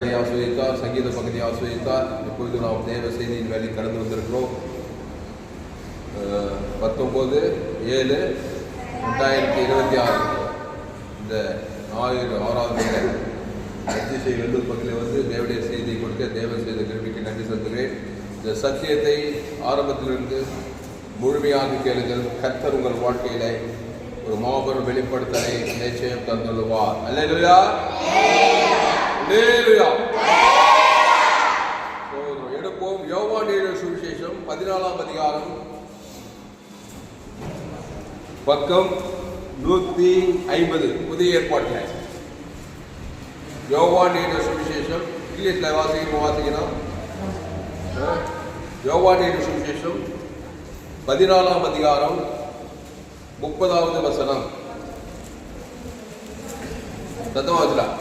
ஆசிரியத்தார், சங்கீத பகுதி ஆசிரியத்தார். இப்பொழுது நாம் தேவ செய்தியின் வேலை கடந்து வந்திருக்கிறோம். 19/7/2026 இந்த ஞாயிறு 6வது அதிசய வெள்ளூர் பகுதியில் வந்து தேவடைய செய்தியை கொடுக்க தேவ செய்த கிருபிக்கு நன்றி செலுத்துகிறேன். இந்த சத்தியத்தை ஆரம்பத்திலிருந்து முழுமையாக கேளுங்கள். கர்த்தர் உங்கள் வாழ்க்கையில ஒரு மாபெரும் வெளிப்படுத்தலை நிச்சயம் தந்துள்ளார். அல்லேலூயா. எடுப்போம். யோவான் எழுதின சுவிசேஷம் 14ஆம் அதிகாரம் பக்கம் 150 புதிய ஏற்பாட்டில். யோவான் எழுதின சுவிசேஷம் இங்கிலீஷ்ல வாசிக்கணும். யோவான் எழுதின சுவிசேஷம் 14ஆம் அதிகாரம் 30வது வசனம். தத்துவாசலாம்.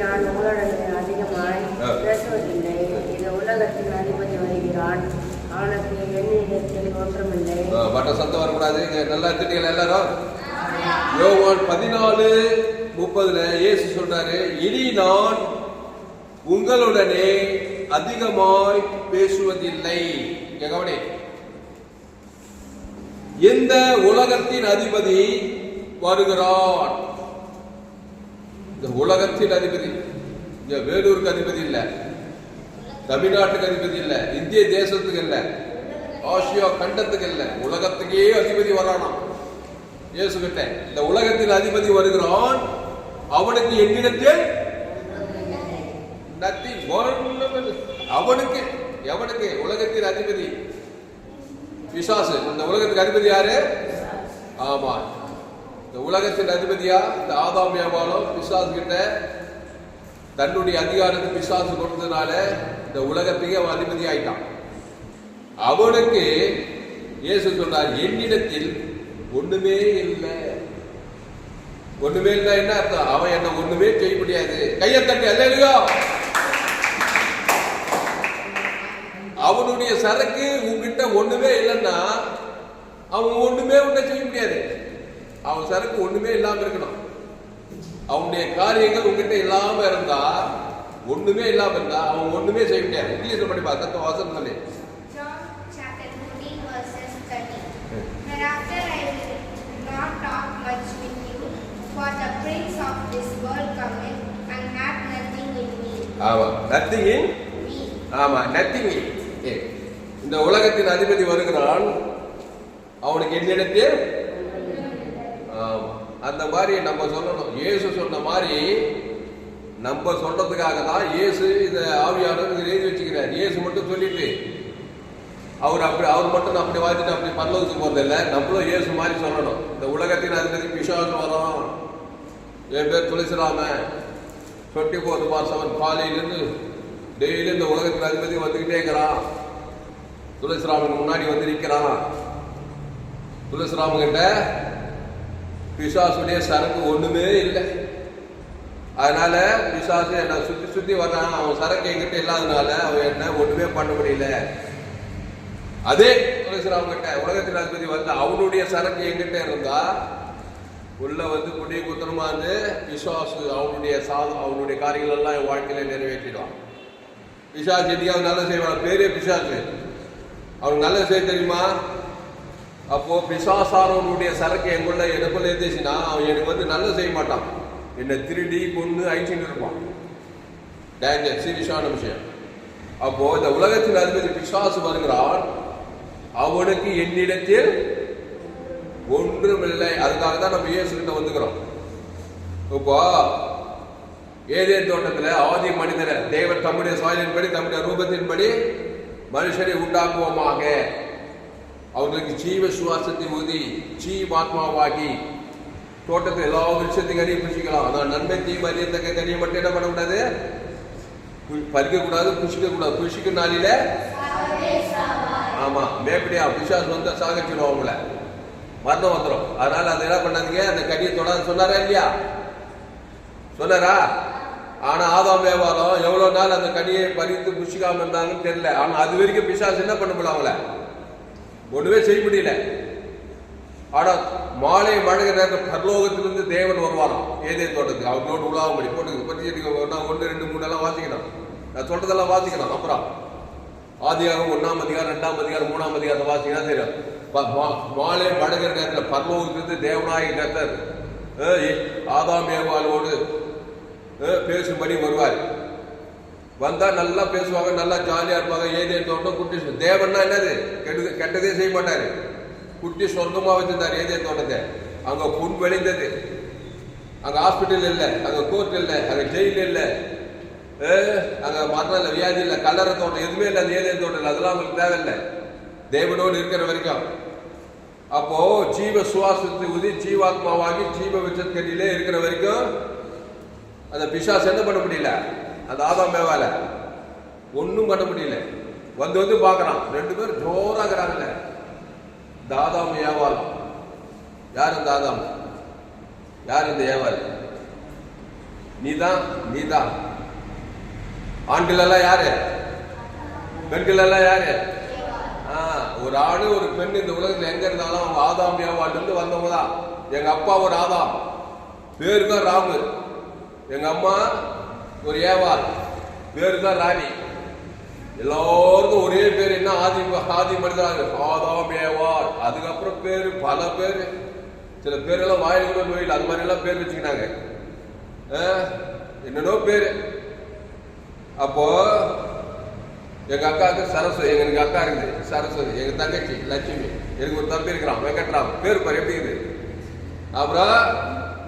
நான் உங்களுடன் அதிகமாய் பேசுவதில்லை. இந்த உலகத்தின் அதிபதி வருகிறான். அவனுக்கு என்னிடத்தில் ஒன்றுமில்லை. பட்ட சத்தம் வரக்கூடாது. நல்லா எடுத்துட்டீங்களா எல்லாரும்? யோவான் 14:30 இயேசு சொல்றாரு, இனி நான் உங்களுடனே அதிகமாய் பேசுவதில்லை. கவனி, இந்த உலகத்தின் அதிபதி வருகிறான். இந்த உலகத்தின் அதிபதி, இங்க வேலூருக்கு அதிபதி இல்ல, தமிழ்நாட்டுக்கு அதிபதி இல்ல, இந்திய தேசத்துக்கு இல்ல, ஆசியா கண்டத்துக்கு இல்ல, உலகத்துக்கே அதிபதி வரானாம் இயேசு கிட்ட. இந்த உலகத்தின் அதிபதி வருகிறான். அவனுக்கு என்னிடத்தில் நத்திங். அவனுக்கு எவனுக்கு? உலகத்தின் அதிபதி பிசாசு. இந்த உலகத்துக்கு அதிபதி யாரு? ஆமா, இந்த உலகத்தின் அதிபதியா இந்த ஆதாம் ஏவாளும் பிசாசு கிட்ட தன்னுடைய அதிகாரத்தை பிசாசு கொடுத்ததுனால இந்த உலகத்துக்கு அவன் அதிபதி ஆயிட்டான். அவனுக்கு இயேசு சொல்றார், என்னிடத்தில் ஒண்ணுமே இல்லை. ஒண்ணுமே இல்லை என்ன அர்த்தம்? அவன் என்ன ஒண்ணுமே செய்ய முடியாது. கையை தட்டி அல்லேலூயா. அவனுடைய சரக்கு உங்ககிட்ட ஒண்ணுமே இல்லைன்னா அவன் ஒண்ணுமே உன்னை செய்ய முடியாது. அவன் சரக்கு ஒண்ணுமே இல்லாம இருக்கணும். அவனுடைய காரியங்கள் உங்ககிட்ட இல்லாம இருந்தா, ஒண்ணுமே இல்லாம இருந்தா அவன் ஒண்ணுமே செய்ய முடியாது. இங்கிலீஷ்ல படிப்பா. கத்த வாசம் சொல்லி. John chapter 14 verses 30. Thereafter I will not talk much with you, for the prince of this world cometh and hath nothing in me. ஆமா, nothing in me. ஆமா, nothing in. இந்த உலகத்தின் அதிபதி வருகிறான். அவனுக்கு என்னிடத்தில் அந்த மாதிரி நம்ம சொல்லணும். இயேசு சொன்ன மாதிரி நம்ம சொல்றதுக்காக தான் இயேசு இதை ஆவியானவர் எழுதி வச்சுக்கிறார். இயேசு மட்டும் சொல்லிட்டு அவர் மட்டும் அப்படி வாசிட்டு அப்படி பரலோகத்துக்கு போறதில்லை. நம்மளும் இயேசு மாதிரி சொல்லணும். இந்த உலகத்தின் அதிபதி பிசாசு வரும். என் பேர் துளசிராமன், 24/7 காலையிலிருந்து டெய்லி இந்த உலகத்தின் அதிபதி வந்துகிட்டே இருக்கிறான். துளசிராமன் முன்னாடி வந்து நிற்கிறான். துளசிராமன் கிட்ட பிசாசுடைய சரக்கு ஒண்ணுமே இல்லை. அதனால பிசாசு என்ன சுத்தி வர்றான். அவன் சரக்கு என்கிட்ட இல்லாதனால அவன் என்ன ஒண்ணுமே பண்ண முடியல. அதே துளசிராமன் கிட்ட உலகத்தின் அதிபதி வந்து அவனுடைய சரக்கு என்கிட்ட இருந்தா உள்ள வந்து குடி குத்தனமா இருந்து பிசாசு அவனுடைய காரியங்கள் எல்லாம் என் வாழ்க்கையில நிறைவேற்றிடுவான். பிசாசு எதியாவது நல்ல செய்வான். பேரே பிசாசு. அவனுக்கு நல்ல செய்ய தெரியுமா? அப்போ பிசாசாரவனுடைய சரக்கு எனக்குள்ள இருந்துச்சுன்னா அவன் எனக்கு வந்து நல்ல செய்ய மாட்டான். என்ன திருடி கொண்டு அழிச்சுட்டு இருப்பான். டேஞ்சர், சீரியஸான விஷயம். அப்போ இந்த உலகத்தின் அதிபதி பிசாசு வருகிறான். அவனுக்கு என்னிடத்தில் ஒன்றுமில்லை. அதுக்காக தான் நம்ம இயேசு கிட்ட வந்துக்கிறோம். இப்போ ஏதேன் தோட்டத்துல ஆதி மனிதரை தேவன் தம்முடைய சாயலின்படி தம்முடைய ரூபத்தின்படி மனுஷரை உண்டாக்குவோமாக, அவர்களுக்கு ஜீவ சுவாசத்தை ஊதி ஜீவாத்மாவாகி தோட்டத்தில் எல்லா விஷயத்தையும் கனியை புஷிக்கலாம். அதான் நன்மை தீமை அறியத்தக்க கனியை மட்டும் என்ன பண்ணக்கூடாது? பறிக்கக்கூடாது, புஷிக்கக்கூடாது. புஷிக்கும் நாளில ஆமா மேப்படியா பிசாசு வந்து சாகச்சிடும், அவங்கள மரணம் வந்துடும். அதனால அதை என்ன பண்ணாதீங்க, அந்த கனியை தொடாது சொன்னாரா இல்லையா? சொன்னாரா? ஆனா ஆதாம் ஏவாளும் எவ்வளவு நாள் அந்த கனியை பறித்து புஷிக்காம இருந்தாங்கன்னு தெரியல. ஆனா அது வரைக்கும் பிசாசு என்ன பண்ண முடியல, அவங்கள ஒண்ணுமே செய்ய முடியல. ஆனா மாலை மழை நேரத்தில் பரலோகத்திலிருந்து தேவன் வருவாராம் ஏதேன் தோட்டத்துக்கு. அவங்களோட உலாவம்படி போட்டு பற்றி 1, 2, 3 எல்லாம் வாசிக்கணும். நான் சொல்றதெல்லாம் வாசிக்கணும். அப்புறம் ஆதியாகமம் 1ஆம் அதிகாரம் 2ஆம் அதிகாரம் 3ஆம் அதிகாரத்தை வாசிங்கன்னா தெரியும். மாலை மழகிற நேரத்தில் பரலோகத்திலிருந்து தேவனாய் கர்த்தர் ஆதாம் ஏவாளோடு பேசும்படி வருவார். வந்தா நல்லா பேசுவாங்க, நல்லா ஜாலியா இருப்பாங்க. ஏதேன் தோட்டம் குட்டி தேவன்னா என்னது கெட்டதே செய்ய மாட்டாரு. குட்டி சொர்க்கமா வச்சிருந்தாரு ஏதேன் தோட்டத்தை. அங்க புண் விளைந்தது, அங்க ஹாஸ்பிட்டல் இல்லை, அங்க கோர்ட் இல்லை, அங்க ஜெயில் இல்லை, அங்க மரணம் இல்லை, வியாதி இல்லை, கல்லறை தோட்டம் எதுவுமே இல்லை. அந்த ஏதேன் தோட்டம் இல்லை. அதெல்லாம் அவங்களுக்கு தேவையில்லை தேவனோடு இருக்கிற வரைக்கும். அப்போ ஜீவ சுவாசத்தை ஊதி ஜீவாத்மாவாகி ஜீவ விச்சற்கடியிலே இருக்கிற வரைக்கும் அந்த பிசாசு என்ன பண்ண முடியல. அந்த ஆதாம் ஏவால ஒன்னும் பண்ண முடியல. வந்து பாக்குறான். 2 பேரும் ஜோராகிறாங்கல்ல. இந்த ஆதாம் ஏவாள் யார்? இந்த ஆதாம் யார்? இந்த ஏவாள் நீதான். ஆண்கள் எல்லாம் யாரு? பெண்கள் எல்லாம் யாரு? ஒரு ஆணு ஒரு பெண் இந்த உலகத்துல எங்க இருந்தாலும் அவங்க ஆதாம் ஏவாள் இருந்து வந்தவங்க தான். எங்க அப்பா ஒரு ஆதாம், பேரு தான் ராமு. எங்க அம்மா ஒரு ஏவாள், பேரு தான் ராணி. எல்லாருக்கும் ஒரே பேர் என்ன? ஆதி மனிதராக ஆதாம் ஏவாள். அதுக்கப்புறம் பேரு பல பேரு. சில பேரெல்லாம் வாயில் கூட நோயில் அது மாதிரி எல்லாம் பேர் வச்சுக்கிட்டாங்க. என்னென்னோ பேரு. அப்போ எங்க அக்காவுக்கு சரஸ்வதி, எங்க அக்கா இருக்குது சரஸ்வதி, எங்க தங்கச்சி லட்சுமி, எனக்கு ஒரு தம்பி இருக்கிறான் வெங்கட்ராம். பேரு பாரு எப்படி இருக்குது. அப்புறம்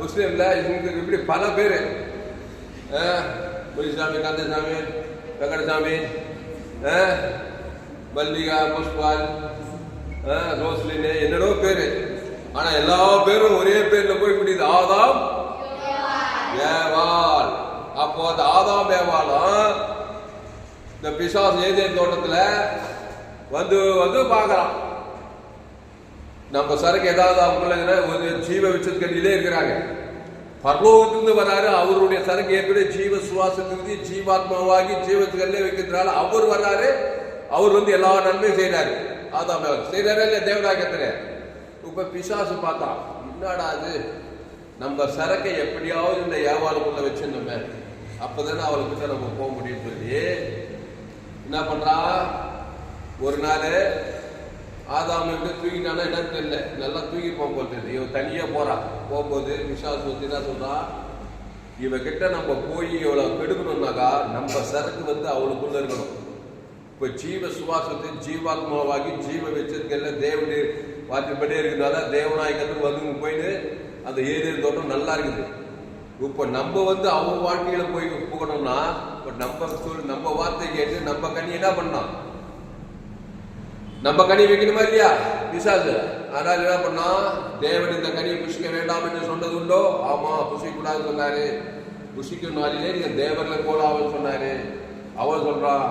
முஸ்லீம்ல இவங்களுக்கு இப்படி பல பேரு. முனிசாமி, கந்தசாமி, வெங்கடசாமி, மல்லிகா, புஷ்பால், ரோஸ்லின், என்னென்னோ பேரு. ஆனா எல்லா பேரும் ஒரே பேர்ல போய் முடியுது, ஆதாம் ஏவாள். அப்போ அந்த ஆதாம் ஏவாளும் இந்த பிசாசு ஏதேன் தோட்டத்துல வந்து பாக்குறான். நம்ம சரக்கு ஏதாவது அவங்க ஒரு ஜீவ விச்சற்கடியிலே இருக்கிறாங்க. பரலோகத்திலிருந்து வராரு. அவருடைய சரக்கு ஏற்கனவே ஜீவ சுவாசத்திலிருந்து ஜீவாத்மாவாகி ஜீவத்துக்கல்லே வைக்கிறதுனால அவர் வர்றாரு. அவர் எல்லா நன்மையும் செய்யறாரு. ஆதாம் செய்யறாரு இல்ல தேவனாகத்துல. இப்ப பிசாசு பார்த்தா என்னடா அது, நம்ம சரக்கை எப்படியாவது இந்த ஏவாளுக்குள்ள வச்சிருந்தோமே, அப்பதானே அவளுக்கிட்ட நம்ம போக முடியும் சொல்லி என்ன பண்றா. ஒரு நாள் ஆதாம் தூக்கிட்டானா என்னன்னு தெரியல, நல்லா தூக்கி போகும்போது இவன் தனியா போறான். போகும்போது பிசாசு என்ன சொல்றான், இவகிட்ட நம்ம போய் இவளை கெடுக்கணும்னாக்கா நம்ம சரக்கு அவளுக்குள்ள இருக்கணும். இப்ப ஜீவ சுவாசத்தை ஜீவாத்மாவாகி ஜீவ வச்சிருக்கல தேவனுடைய வார்த்தைப்படி இருக்கிறதால தேவநாயகத்துக்கு போயிட்டு அந்த ஏதேன் தோட்டம் நல்லா இருக்குது. இப்ப நம்ம அவங்க வாழ்க்கையில போய் போகணும்னா நம்ம வார்த்தை கேட்டு நம்ம கனி என்ன பண்ணோம், நம்ம கனி வைக்கணுமா இல்லையா பிசாசு. அதனால என்ன பண்ணா, தேவன் இந்த கனியை புஷிக்க வேண்டாம் என்று சொன்னது உண்டோ? ஆமா, புஷிக்க கூடாது சொன்னாரு. புஷிக்கும் நாளிலே நீங்க தேவர்களை போல அவன் சொன்னாரு. அவன் சொல்றான்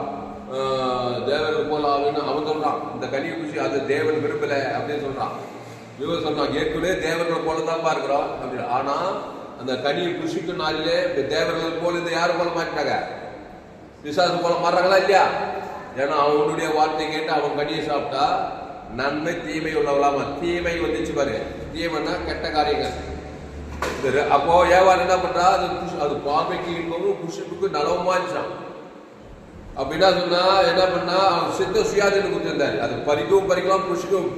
தேவர்கள் போல ஆகுன்னு அவன் சொல்றான். இந்த கனியை புஷி அது தேவன் விரும்பல அப்படின்னு சொல்றான். இவன் சொல்றான் ஏற்கனவே தேவர்கள் போலதான் பார்க்கிறோம் அப்படி. ஆனா அந்த கனியை புஷிக்கும் நாளிலே தேவர்கள் போல இந்த யாரு போல மாட்டாங்க, பிசாசு போல மாறுறாங்களா இல்லையா? ஏன்னா அவனுடைய வார்த்தை கேட்டு அவன் கனியை சாப்பிட்டா நன்மை தீமை உள்ளவளாமா. தீமை வந்துச்சு பாரு, தீமைன்னா கெட்ட காரியங்கள். அப்போ ஏவாள் என்ன பண்றா, அது பார்வைக்கு இன்பமும் புஷிப்புக்கு நலவுமா இருந்துச்சான். அப்படின்னா சொன்னா என்ன பண்ணா, அவன் சித்த சுயாதீனம் கொடுத்திருந்தாரு. அது பறிக்கவும் பறிக்கலாம்,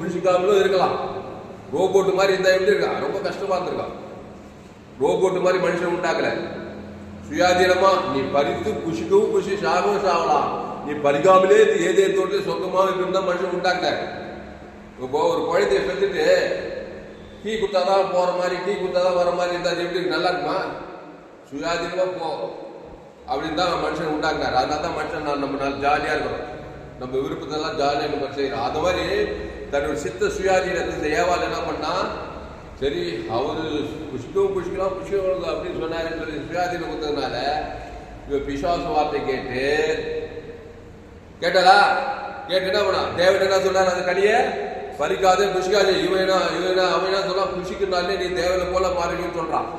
புஷிக்காமலும் இருக்கலாம். ரோபோட்டு மாதிரி இருந்தா எப்படி இருக்கா, ரொம்ப கஷ்டமா இருந்திருக்கான். ரோபோட்டு மாதிரி மனுஷன் உண்டாக்கல. சுயாதீனமா நீ பறித்து புஷிக்கவும் புஷி சாகவும் சாகலாம். நீ பறிக்காமலே ஏதேன் தோட்டத்தில் சொந்தமாக இருந்தா மனுஷன் உண்டாக்கல. இப்போ ஒரு குழந்தைய பெற்றுட்டு டீ குத்தாதான் போற மாதிரி டீ குத்தாதான் வர மாதிரி இருந்தா எப்படி நல்லா இருக்குமா? சுயாதீனமா போ அப்படின்னு தான் மனுஷன் உண்டாக்குனார். அதனால தான் மனுஷன் நம்ம ஜாலியா இருக்கிறோம், நம்ம விருப்பத்தெல்லாம் ஜாலியாக நம்ம செய்யறோம். அது மாதிரி தன்னுடைய சித்த சுயாதீனத்தை இந்த ஏவாள் என்ன பண்ணா, சரி அவரு புஷ்கலாம் புஷ்கம் அப்படின்னு சொன்னாரு சொல்லி சுயாதீனம் கொடுத்ததுனால இவ பிசாசு வார்த்தை கேட்டதா கேட்டு என்ன பண்ணா, தேவன் என்ன சொன்னார், அந்த கனியை பறிக்காதே புஷ்காதே. இவன் அவன் என்ன சொல்றான், புஷிக்குனாலே நீ தேவனை போல மாறின்னு சொல்றான்,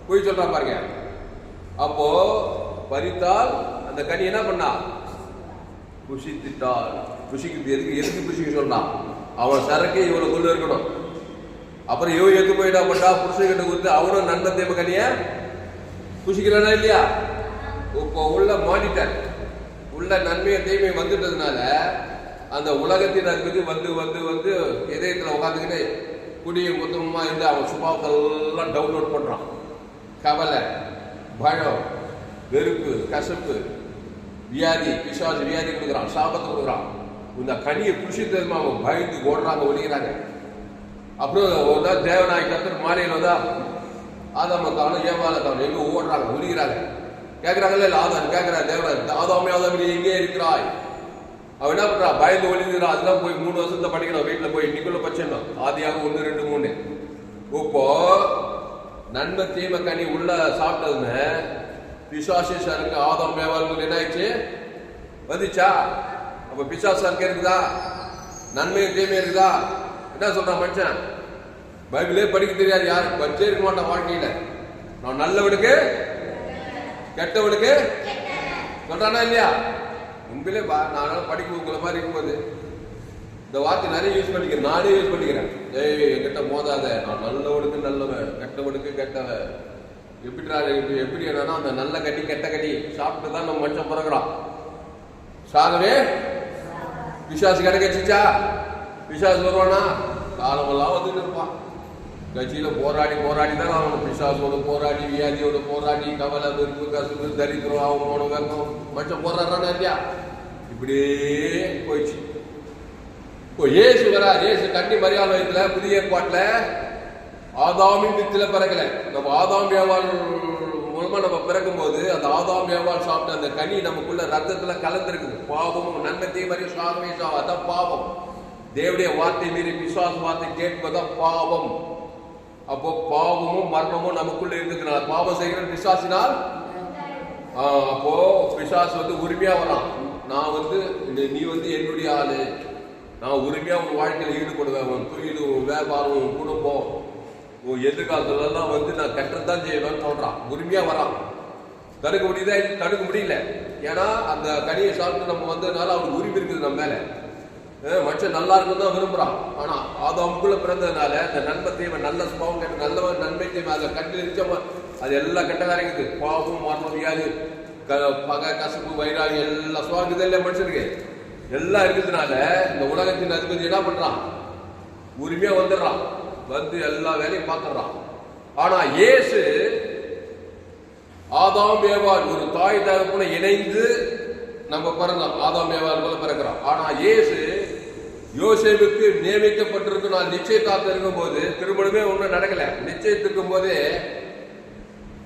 போய் சொல்றான் பாருங்க. அப்போ பறித்தால் அந்த கனி என்ன பண்ணா, புஷித்துட்டால். புஷிக்கு எதுக்கு புஷிக்க சொல்றான், அவன் சரக்கு இவனுக்குள்ள இருக்கணும். அப்புறம் இவன் எது போயிட்டா பண்ணா புருஷன்கிட்ட கொடுத்து அவனும் நன்மை தீமை கனிய புசிக்கிறானா இல்லையா? இப்போ உள்ள மானிட்டர் உள்ள நன்மையை தீமையை வந்துட்டதுனால அந்த உலகத்தின் அற்புதி வந்து வந்து வந்து இதயத்தில் உட்காந்துக்கிட்டு குடியும் குத்தமா இருந்து அவன் சுபாவத்தெல்லாம் டவுன்லோட் பண்றான். கவலை, பயம், வெறுப்பு, கசப்பு, வியாதி, பிசாசு வியாதி கொடுக்குறான், சாபத்தை கொடுக்குறான். இந்த கனியை புஷித்ததுமா அவங்க பயந்து ஓடுறாங்க, ஒழிக்கிறாங்க. அப்புறம் தேவநாய கத்தர் மாலையில் தான் ஆதாமத்தாலும் ஏவாலத்தாலும் எங்க ஓடுறாங்க, ஒழிக்கிறாங்க. கேட்கறாங்கல்ல, இல்லை ஆதாம் கேட்கிறான் தேவநாய, ஆதாமே ஆதாம் நீ எங்கே இருக்கிறாய்? அவன் என்ன பண்றா? பயந்து ஒழிக்கிறான். அதெல்லாம் போய் 3 வருஷத்தை படிக்கணும் வீட்டில் போய் இன்னைக்குள்ள பச்சைணும். ஆதியாக 1, 2, 3. இப்போ நன்மை தீமை கனி உள்ள சாப்பிட்டதுன்னு பிசாசருக்கு ஆதாம் ஏவாளுக்கு என்ன ஆயிடுச்சு? வந்துச்சா? அப்ப பிசாசருக்கு இருக்குதா? நன்மையும் தீமையும் இருக்குதா? என்ன சொல்றான் மனுஷன்? பைபிளே படிக்க தெரியாது யாரு பச்சே இருக்க மாட்டான் வாழ்க்கையில. நான் நல்லவனுக்கு கெட்டவனுக்கு சொல்றானா இல்லையா? உண்மையிலே நான் படிக்க உங்களை மாதிரி இருக்கும்போது இந்த வார்த்தை நிறைய யூஸ் பண்ணிக்கிறேன், நானே யூஸ் பண்ணிக்கிறேன். என்கிட்ட மோதாத, நான் நல்லவனுக்கு நல்லவன், கெட்டவனுக்கு கெட்டவன். எப்படி என்னன்னா அந்த நல்ல கட்டி கெட்ட கட்டி சாப்பிட்டு தான் நம்ம மனுஷன் பிறகுறான். சாகவே பிசாசு கிடைச்சிச்சா? பிசாசு வருவானா? காலமெல்லாம் வந்துட்டு இருப்பான். கட்சியில போராடி போராடி தான் அவன் பிசாசோட போராடி, வியாதியோட போராடி, கவலை, வெறுப்பு, கசுப்பு, தரித்திரம், அவனோட வெக்கம் மனுஷன் போராடுறானா இல்லையா? இப்படியே போயிடுச்சு. இப்போ இயேசு வரார். இயேசு கன்னி மரியாதை வயதுல புதிய ஏற்பாட்டுல ஆதாமின் வித்துல பிறக்கல. நம்ம ஆதாம் ஏவாள் மூலமா நம்ம பிறக்கும் போது அந்த ஆதாம் ஏவாள் சாப்பிட்ட அந்த கனி நமக்குள்ள ரத்தத்துல கலந்துருக்குது. பாவமும் நன்மை தீமையும் சாகவே சாவா, அதான் பாவம். தேவடைய வார்த்தை மீறி விசுவாச வார்த்தை கேட்பதான் பாவம். அப்போ பாவமும் மரணமும் நமக்குள்ள இருக்கிறதுனால பாவம் செய்கிற பிசாசினால் அப்போ பிசாசு உரிமையா வரான். நான் நீ என்னுடைய ஆளு, நான் உரிமையா உன் வாழ்க்கையில ஈடுபடுவேன். உன் தொழில், உன் வியாபாரம், உன் குடும்பம், உன் எதிர்காலத்துலாம் நான் கெட்டதான் செய்வேன்னு சொல்றான். உரிமையா வரான். தடுக்க முடியுதா? தடுக்க முடியல. ஏன்னா அந்த கனியை சாப்பிட்டு நம்ம வந்ததுனால அவனுக்கு உரிமை இருக்குது நம்ம மேல. மனுஷன் நல்லா இருக்குன்னு தான் விரும்புறான். ஆனா ஆதாமுக்குள்ள பிறந்ததுனால அந்த நன்மை தீமை, நல்ல சுபாவம் கேட்ட நல்லவன் நன்மை தீமை அதை கண்டு நிச்சயமா அது எல்லாம் கெட்ட காரியங்குது. பாவம், மரணம், வியாதி, பகை, கசப்பு, வைராகி எல்லா சுவாங்குது இல்லை மனுஷனுக்கு. எல்லாம் இருக்கிறதுனால இந்த உலகத்தின் அதிபதி என்ன பண்றான்? உரிமையா வந்துடுறான், வந்து எல்லா வேலையும் பார்த்துடுறான். ஆனா இயேசு ஆதாம் ஏவாள் ஒரு தாய் தகப்பனை இணைந்து நம்ம பிறந்தோம். ஆதாம் ஏவாள் போல பிறக்கிறோம். ஆனா இயேசு யோசேப்புக்கு நியமிக்கப்பட்டிருக்கு. நான் நிச்சயதார்த்தம் இருக்கும் போது, திருமணமே ஒன்றும் நடக்கல, நிச்சயத்திருக்கும் போதே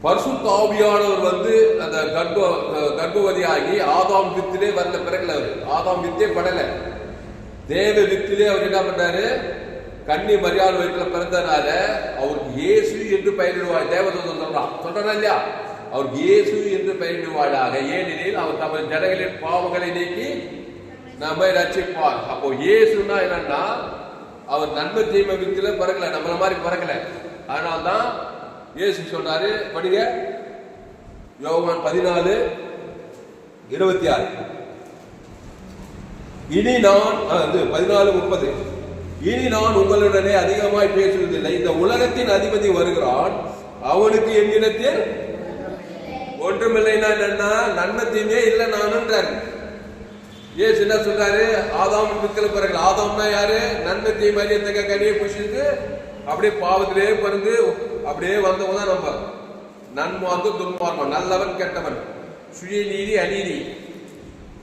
பரிசுத்த ஆவியானவர் அந்த கர்ப்பவதியாகி ஆதாம் வித்திலே வரல, பிறக்கல. அவர் ஆதாம் வித்தே படல, தேவ வித்திலே அவர் என்ன பண்றாரு? கன்னி மரியாதை வயிற்றுல பிறந்ததுனால அவருக்கு இயேசு என்று பெயரிடுவார். தேவதூதன் சொல்றானா இல்லையா? அவருக்கு இயேசு என்று பெயரிடுவாளாக, ஏனெனில் அவர் தமது ஜனங்களின் பாவங்களை நீக்கி நம்மை ரட்சிப்பார். அப்போ இயேசுனா என்னன்னா அவர் நன்மை தீமை வித்தில பிறக்கல, நம்மள மாதிரி பிறக்கல. அதனால்தான் இயேசு சொன்னாரு, படிங்க யோவான் 14:26. இனி நான் 14:30. இனி நான் உங்களுடனே அதிகமாய் பேசுவதில்லை, இந்த உலகத்தின் அதிபதி வருகிறான், அவனுக்கு என்னிடத்தில் ஒன்றுமில்லைன்னா என்னன்னா நன்மை தீமையே இல்லை நானுன்றாரு. ஏசு என்ன சொல்றாரு? ஆதாம் வித்துல பிறகு. ஆதாம்னா யாரு? நன்மை தீமை அறியத்தக்க கனியை புசித்து அப்படியே பாவத்திலே பிறந்து அப்படியே வந்தவங்க தான் நம்ம. நன்மார்க்கம், துன்மார்க்கம், நல்லவன், கெட்டவன், சுயநீதி, அநீதி,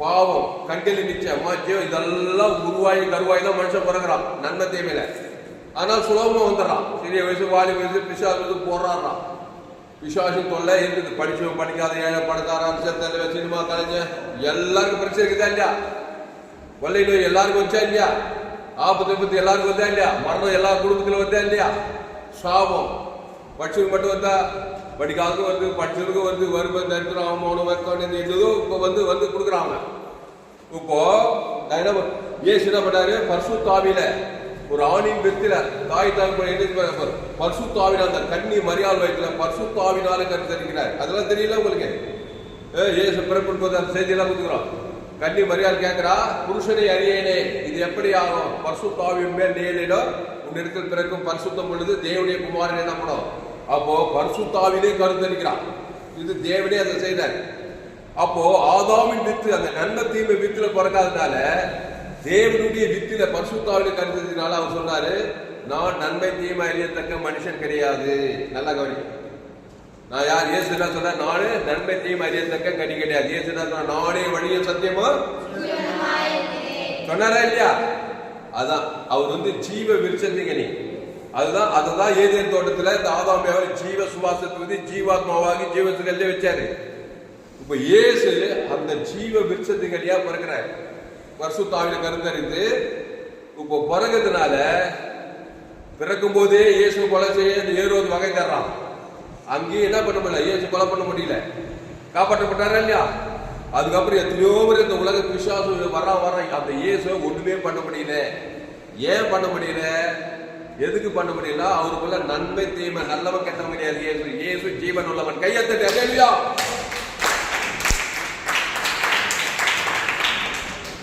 பாவம், கண்டில் நிச்சயம், மாச்சியம், இதெல்லாம் உருவாகி கருவாய் தான் மனுஷன் பிறகுறான் நன்மை தீமையில. அதனால சுலபமா வந்துடுறான். சிறிய வயசு, வாலி வயசு பிசாசு போடுறான். பிசாசு தொல்லை இருக்குது. படிச்சவன், படிக்காத, ஏழை, பணக்காரன், செத்தலைவன், சினிமா கலைஞர் எல்லாருக்கும் பிரச்சனை இருக்குதா இல்லையா? கொள்ளை நோய் எல்லாருக்கும் வச்சா இல்லையா? ஆபத்து விபத்து எல்லாருக்கும் வந்தா இல்லையா? மரணம் எல்லா குடும்பத்திலும் வந்தா இல்லையா? சாபம் படிச்சவங்க மட்டும் வந்தா, படிக்காததுக்கும் வருது, படிச்சவருக்கும் வருது, வருவது தரித்திரம், அவமானம், வெக்கம், எதுவும் இப்போ வந்து கொடுக்குறாங்க. இப்போ ஏசு என்ன பண்ணாரு? பரிசுத்த ஆவியில ஒரு ஆணின் வெத்தில தாய் தகப்பன் பரிசுத்த ஆவியில அந்த கன்னி மரியாதை வயிற்றுல பரிசுத்த ஆவினால கருத்தரிக்கிறார். அதெல்லாம் தெரியல உங்களுக்கு? ஏசு பிறப்பின் போது அந்த செய்தியெல்லாம் கொடுக்குறோம். கன்னி மரியாதை கேட்கிறா, புருஷனை அறியேனே, இது எப்படி ஆகும்? பரிசுத்த ஆவியின் மேல் நேரிடோ உன்னிடத்தில் பிறக்கும் பரிசுத்தம் பொழுது தேவனுடைய குமாரன் என்ன பண்ணும்? அப்போ பரிசுத்தாவிலே கருத்தரிக்கிறான். இது தேவனே அதை செய்தார். அப்போ ஆதாமின் வித்து அந்த நன்மை தீமை வித்துல பிறக்காதனால தேவனுடைய வித்தில பரிசுத்தாவிலே கருத்தரினால அவர் சொன்னாரு, நான் நன்மை தீமை அறியத்தக்க மனுஷன் கிடையாது. நல்லா கவனிக்கும். நான் யார்? இயேசு என்ன சொன்ன? நானே நன்மை தீமை அறியத்தக்க கனி கிடையாது. இயேசு என்ன சொன்ன? நானே வழியும் சத்தியமா சொன்னாரா இல்லையா? அதான் அவர் ஜீவ விருட்சத்தின் கனி. அதுதான் அததான் ஏதேன் தோட்டத்துல இந்த ஆதாமியாவை ஜீவ சுவாசத்துக்கு ஜீவாத்மாவாகி ஜீவத்துக்கல்ல வச்சாரு. இப்ப இயேசு அந்த ஜீவ விருட்சத்தின் கனியா பிறக்கிறார். பரிசுத்தாவில கருத்தறிந்து இப்போ பிறகுறதுனால பிறக்கும் போதே இயேசு கொலை செய்ய ஏரோது வகை தர்றான். அங்கேயும் என்ன பண்ண முடியல, இயேசு கொலை பண்ண முடியல, காப்பாற்றப்பட்டாரா இல்லையா? அதுக்கப்புறம் எத்தனையோ பேர் இந்த உலக பிசாசு வர்றான். அந்த இயேசு ஒண்ணுமே பண்ண முடியல. ஏன் பண்ண முடியல? எதுக்கு பண்ண முடியல? அவருக்குள்ள நன்மை தீமை நல்லவன் கெட்டவன் கிடையாது. இயேசு இயேசு ஜீவன் உள்ளவன். கையத்தட்டு அல்லேலூயா.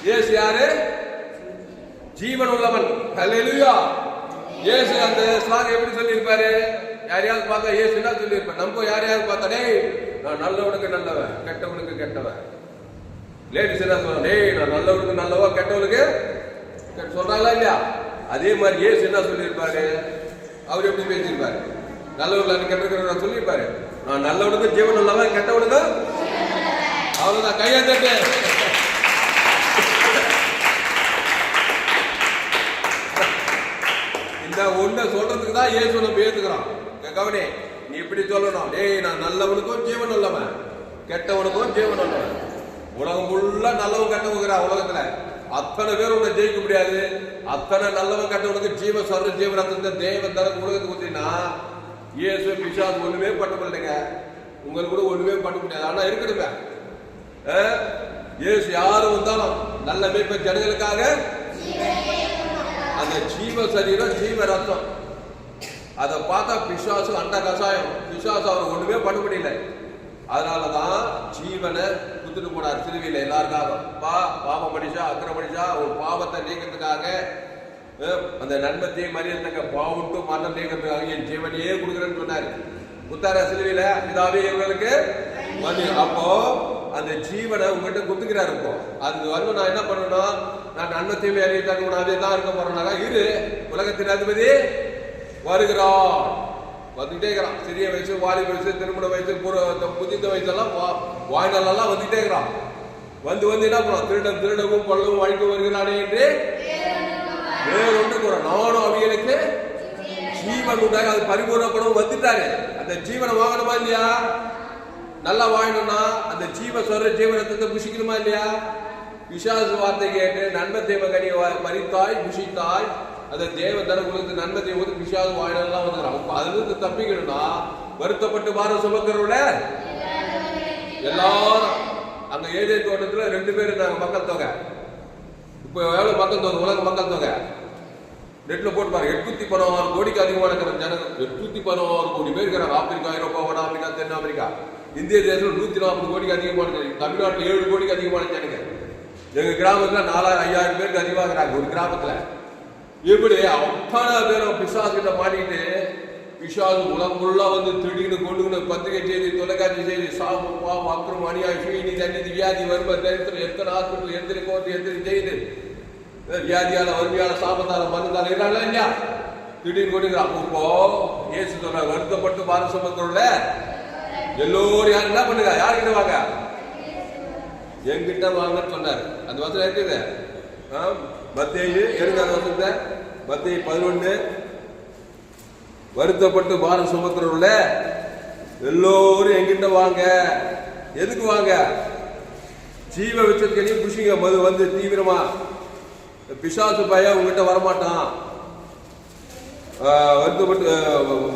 இயேசு யாரு? ஜீவன் உள்ளவன். அல்லேலூயா. இயேசு அந்த ஸ்லாங் எப்படி சொல்லியிருப்பாரு? யாரையாவது பார்த்தா இயேசு என்ன சொல்லியிருப்பார்? நம்ம யாரையாவது பார்த்தா, டேய் நான் நல்லவனுக்கு நல்லவன், கெட்டவனுக்கு கெட்டவன். லேடிஸ் என்ன சொல்றாங்க? டேய் நான் நல்லவனுக்கு நல்லவா, கெட்டவனுக்கு சொல்றாங்களா இல்லையா? அதே மாதிரி இயேசு என்ன சொல்லியிருப்பாரு? அவர் எப்படி பேசியிருப்பாரு? நல்லவர்கள் கெட்டவர்கள் சொல்லியிருப்பாரு, நான் நல்லவனுக்கு ஜீவன் உள்ளவன், கெட்டவனுக்கு அவ்வளவுதான். கையை தட்டு. இந்த ஒண்ணு சொல்றதுக்கு தான் இயேசு நம்ம ஏத்துக்கிறோம். கவனி, நீ இப்படி சொல்லணும், டேய் நான் நல்லவனுக்கும் ஜீவன் உள்ளவன், கெட்டவனுக்கும் ஜீவன் உள்ளவன். உலகம் ஃபுல்லா நல்லவன் கெட்டவங்கிறா. உலகத்துல அத்தனை பேர் உன்னை ஜெயிக்க முடியாது. அத்தனை நல்லவன் கெட்டவனுக்கு ஜீவ சொல்ற ஜீவனத்தை தேவன் தர உலகத்துக்கு ஊத்தினா இயேசு பிசாசு ஒண்ணுமே பண்ண முடியலைங்க. உங்களுக்கு கூட ஒண்ணுமே பண்ண முடியாது. ஆனா இருக்கணுமே, இயேசு யாரும் வந்தாலும் நல்ல மேய்ப்ப ஜனங்களுக்காக அந்த ஜீவ சரீரம் ஜீவ ரத்தம் அதை பார்த்தா பிசாசு அண்ட கசாயம். பிசாசு அவர் ஒண்ணுமே பண்ண முடியல. அதனாலதான் ஜீவனை குத்துட்டு போனார் சிலுவையில எல்லாருக்காக. பாவம் மனுஷா அக்கிர மனுஷா ஒரு பாவத்தை நீக்கிறதுக்காக, அந்த நன்மத்தையும் மரியத்தக்க பாவட்டு மரணம் நீக்கிறதுக்காக என் ஜீவனையே கொடுக்குறேன்னு சொன்னாரு. குத்தார சிலுவையில இதாவே இவங்களுக்கு அப்போ அந்த ஜீவனை உங்ககிட்ட குத்துக்கிறாரு. இப்போ அதுக்கு வந்து நான் என்ன பண்ணணும்? நான் நன்மத்தையும் அறியத்தாங்க அதே தான் இருக்க போறேன்னாக்கா, இரு உலகத்தின் அதிபதி வருகிறான், வந்துட்டே இருக்கிறான். சிறிய வயசு, வாலிப வயசு, திருமண வயசு, புதித்த வயசெல்லாம் வாய்நாளெல்லாம் வந்துட்டே இருக்கிறான். வந்து என்ன பண்ணுவோம்? திருடவும் கொள்ளவும் வழிக்க வருகிறானே என்று வேறொன்று கூறோம். நானும் அவைகளுக்கு ஜீவன் உண்டாக அது பரிபூர்ணப்படவும் வந்துட்டாரு. அந்த ஜீவனை வாங்கணுமா இல்லையா? நல்லா வாழணும்னா அந்த ஜீவ சொல்ற ஜீவனத்தை புஷிக்கணுமா இல்லையா? பிசாசு வார்த்தை கேட்டு நன்மை தேவ கனியை பறித்தாய் புஷித்தாய், அந்த தேவ தர உங்களுக்கு நன்மை தேவ பிசாசு வாழலாம் வந்துடுறான். அதுல இருந்து தப்பிக்கணும்னா வருத்தப்பட்டு வாரம் சுமக்கிறவங்கள எல்லாரும் அங்க ஏதே தோட்டத்துல 2 பேர் இருந்தாங்க மக்கள் தொகை. இப்ப எவ்வளவு மக்கள் தொகை? உலக மக்கள் தொகை நெட்ல போட்டு பாருங்க. 816 கோடிக்கு அதிகமான ஜனங்கள். 816 கோடி பேர் இருக்கிறாங்க. ஆப்பிரிக்கா, ஐரோப்பா, வட ஆப்பிரிக்கா, தென் ஆப்பிரிக்கா. இந்திய தேசத்தில் 140 கோடிக்கு அதிகமான ஜனங்கள். தமிழ்நாட்டில் 7 கோடிக்கு அதிகமான ஜனங்கள். எங்க கிராமத்துல 4000-5000 பேருக்கு அதிகமாகிறாங்க ஒரு கிராமத்துல. இப்படி அத்தனை பேரும் பிசாசு கிட்ட மாட்டிக்கிட்டு பிசாசு உலகம் ஃபுல்லா வந்து திடீர்னு கொண்டு பத்திரிகை செய்தி, தொலைக்காட்சி செய்தி, சாபம், பாவம், அப்புறம் அநியாயம், சீனி, தண்ணி, வியாதி, வறுமை, தரித்திரம், எத்தனை ஹாஸ்பிட்டல், எத்தனை கோர்ட்டு, எத்தனை செய்து வியாதியால, வறுமையால, சாபத்தால, மருந்தால இருக்கிறாங்களா இல்லையா? திடீர்னு கொண்டுக்கிறான். இப்போ இயேசு சொல்ற வருத்தப்பட்டு பாரம் சுமக்கிறோம்ல எல்லோரும் யார் என்ன பண்ணுங்க? யாருக்கிட்ட வாங்க? என்கிட்ட வாங்கன்னு சொன்னார். அந்த வசனம் இருக்குது மத்தேயு 7 மத்தேயு 11. வருத்தப்பட்டு பாரம் சுமக்கிறவர்கள எல்லோரும் என்கிட்ட வாங்க. எதுக்கு வாங்க? ஜீவ விச்சத்தையும் புஷிங்க மது வந்து தீவிரமா. பிசாசு பையன் உங்ககிட்ட வரமாட்டான். வருத்தப்பட்டு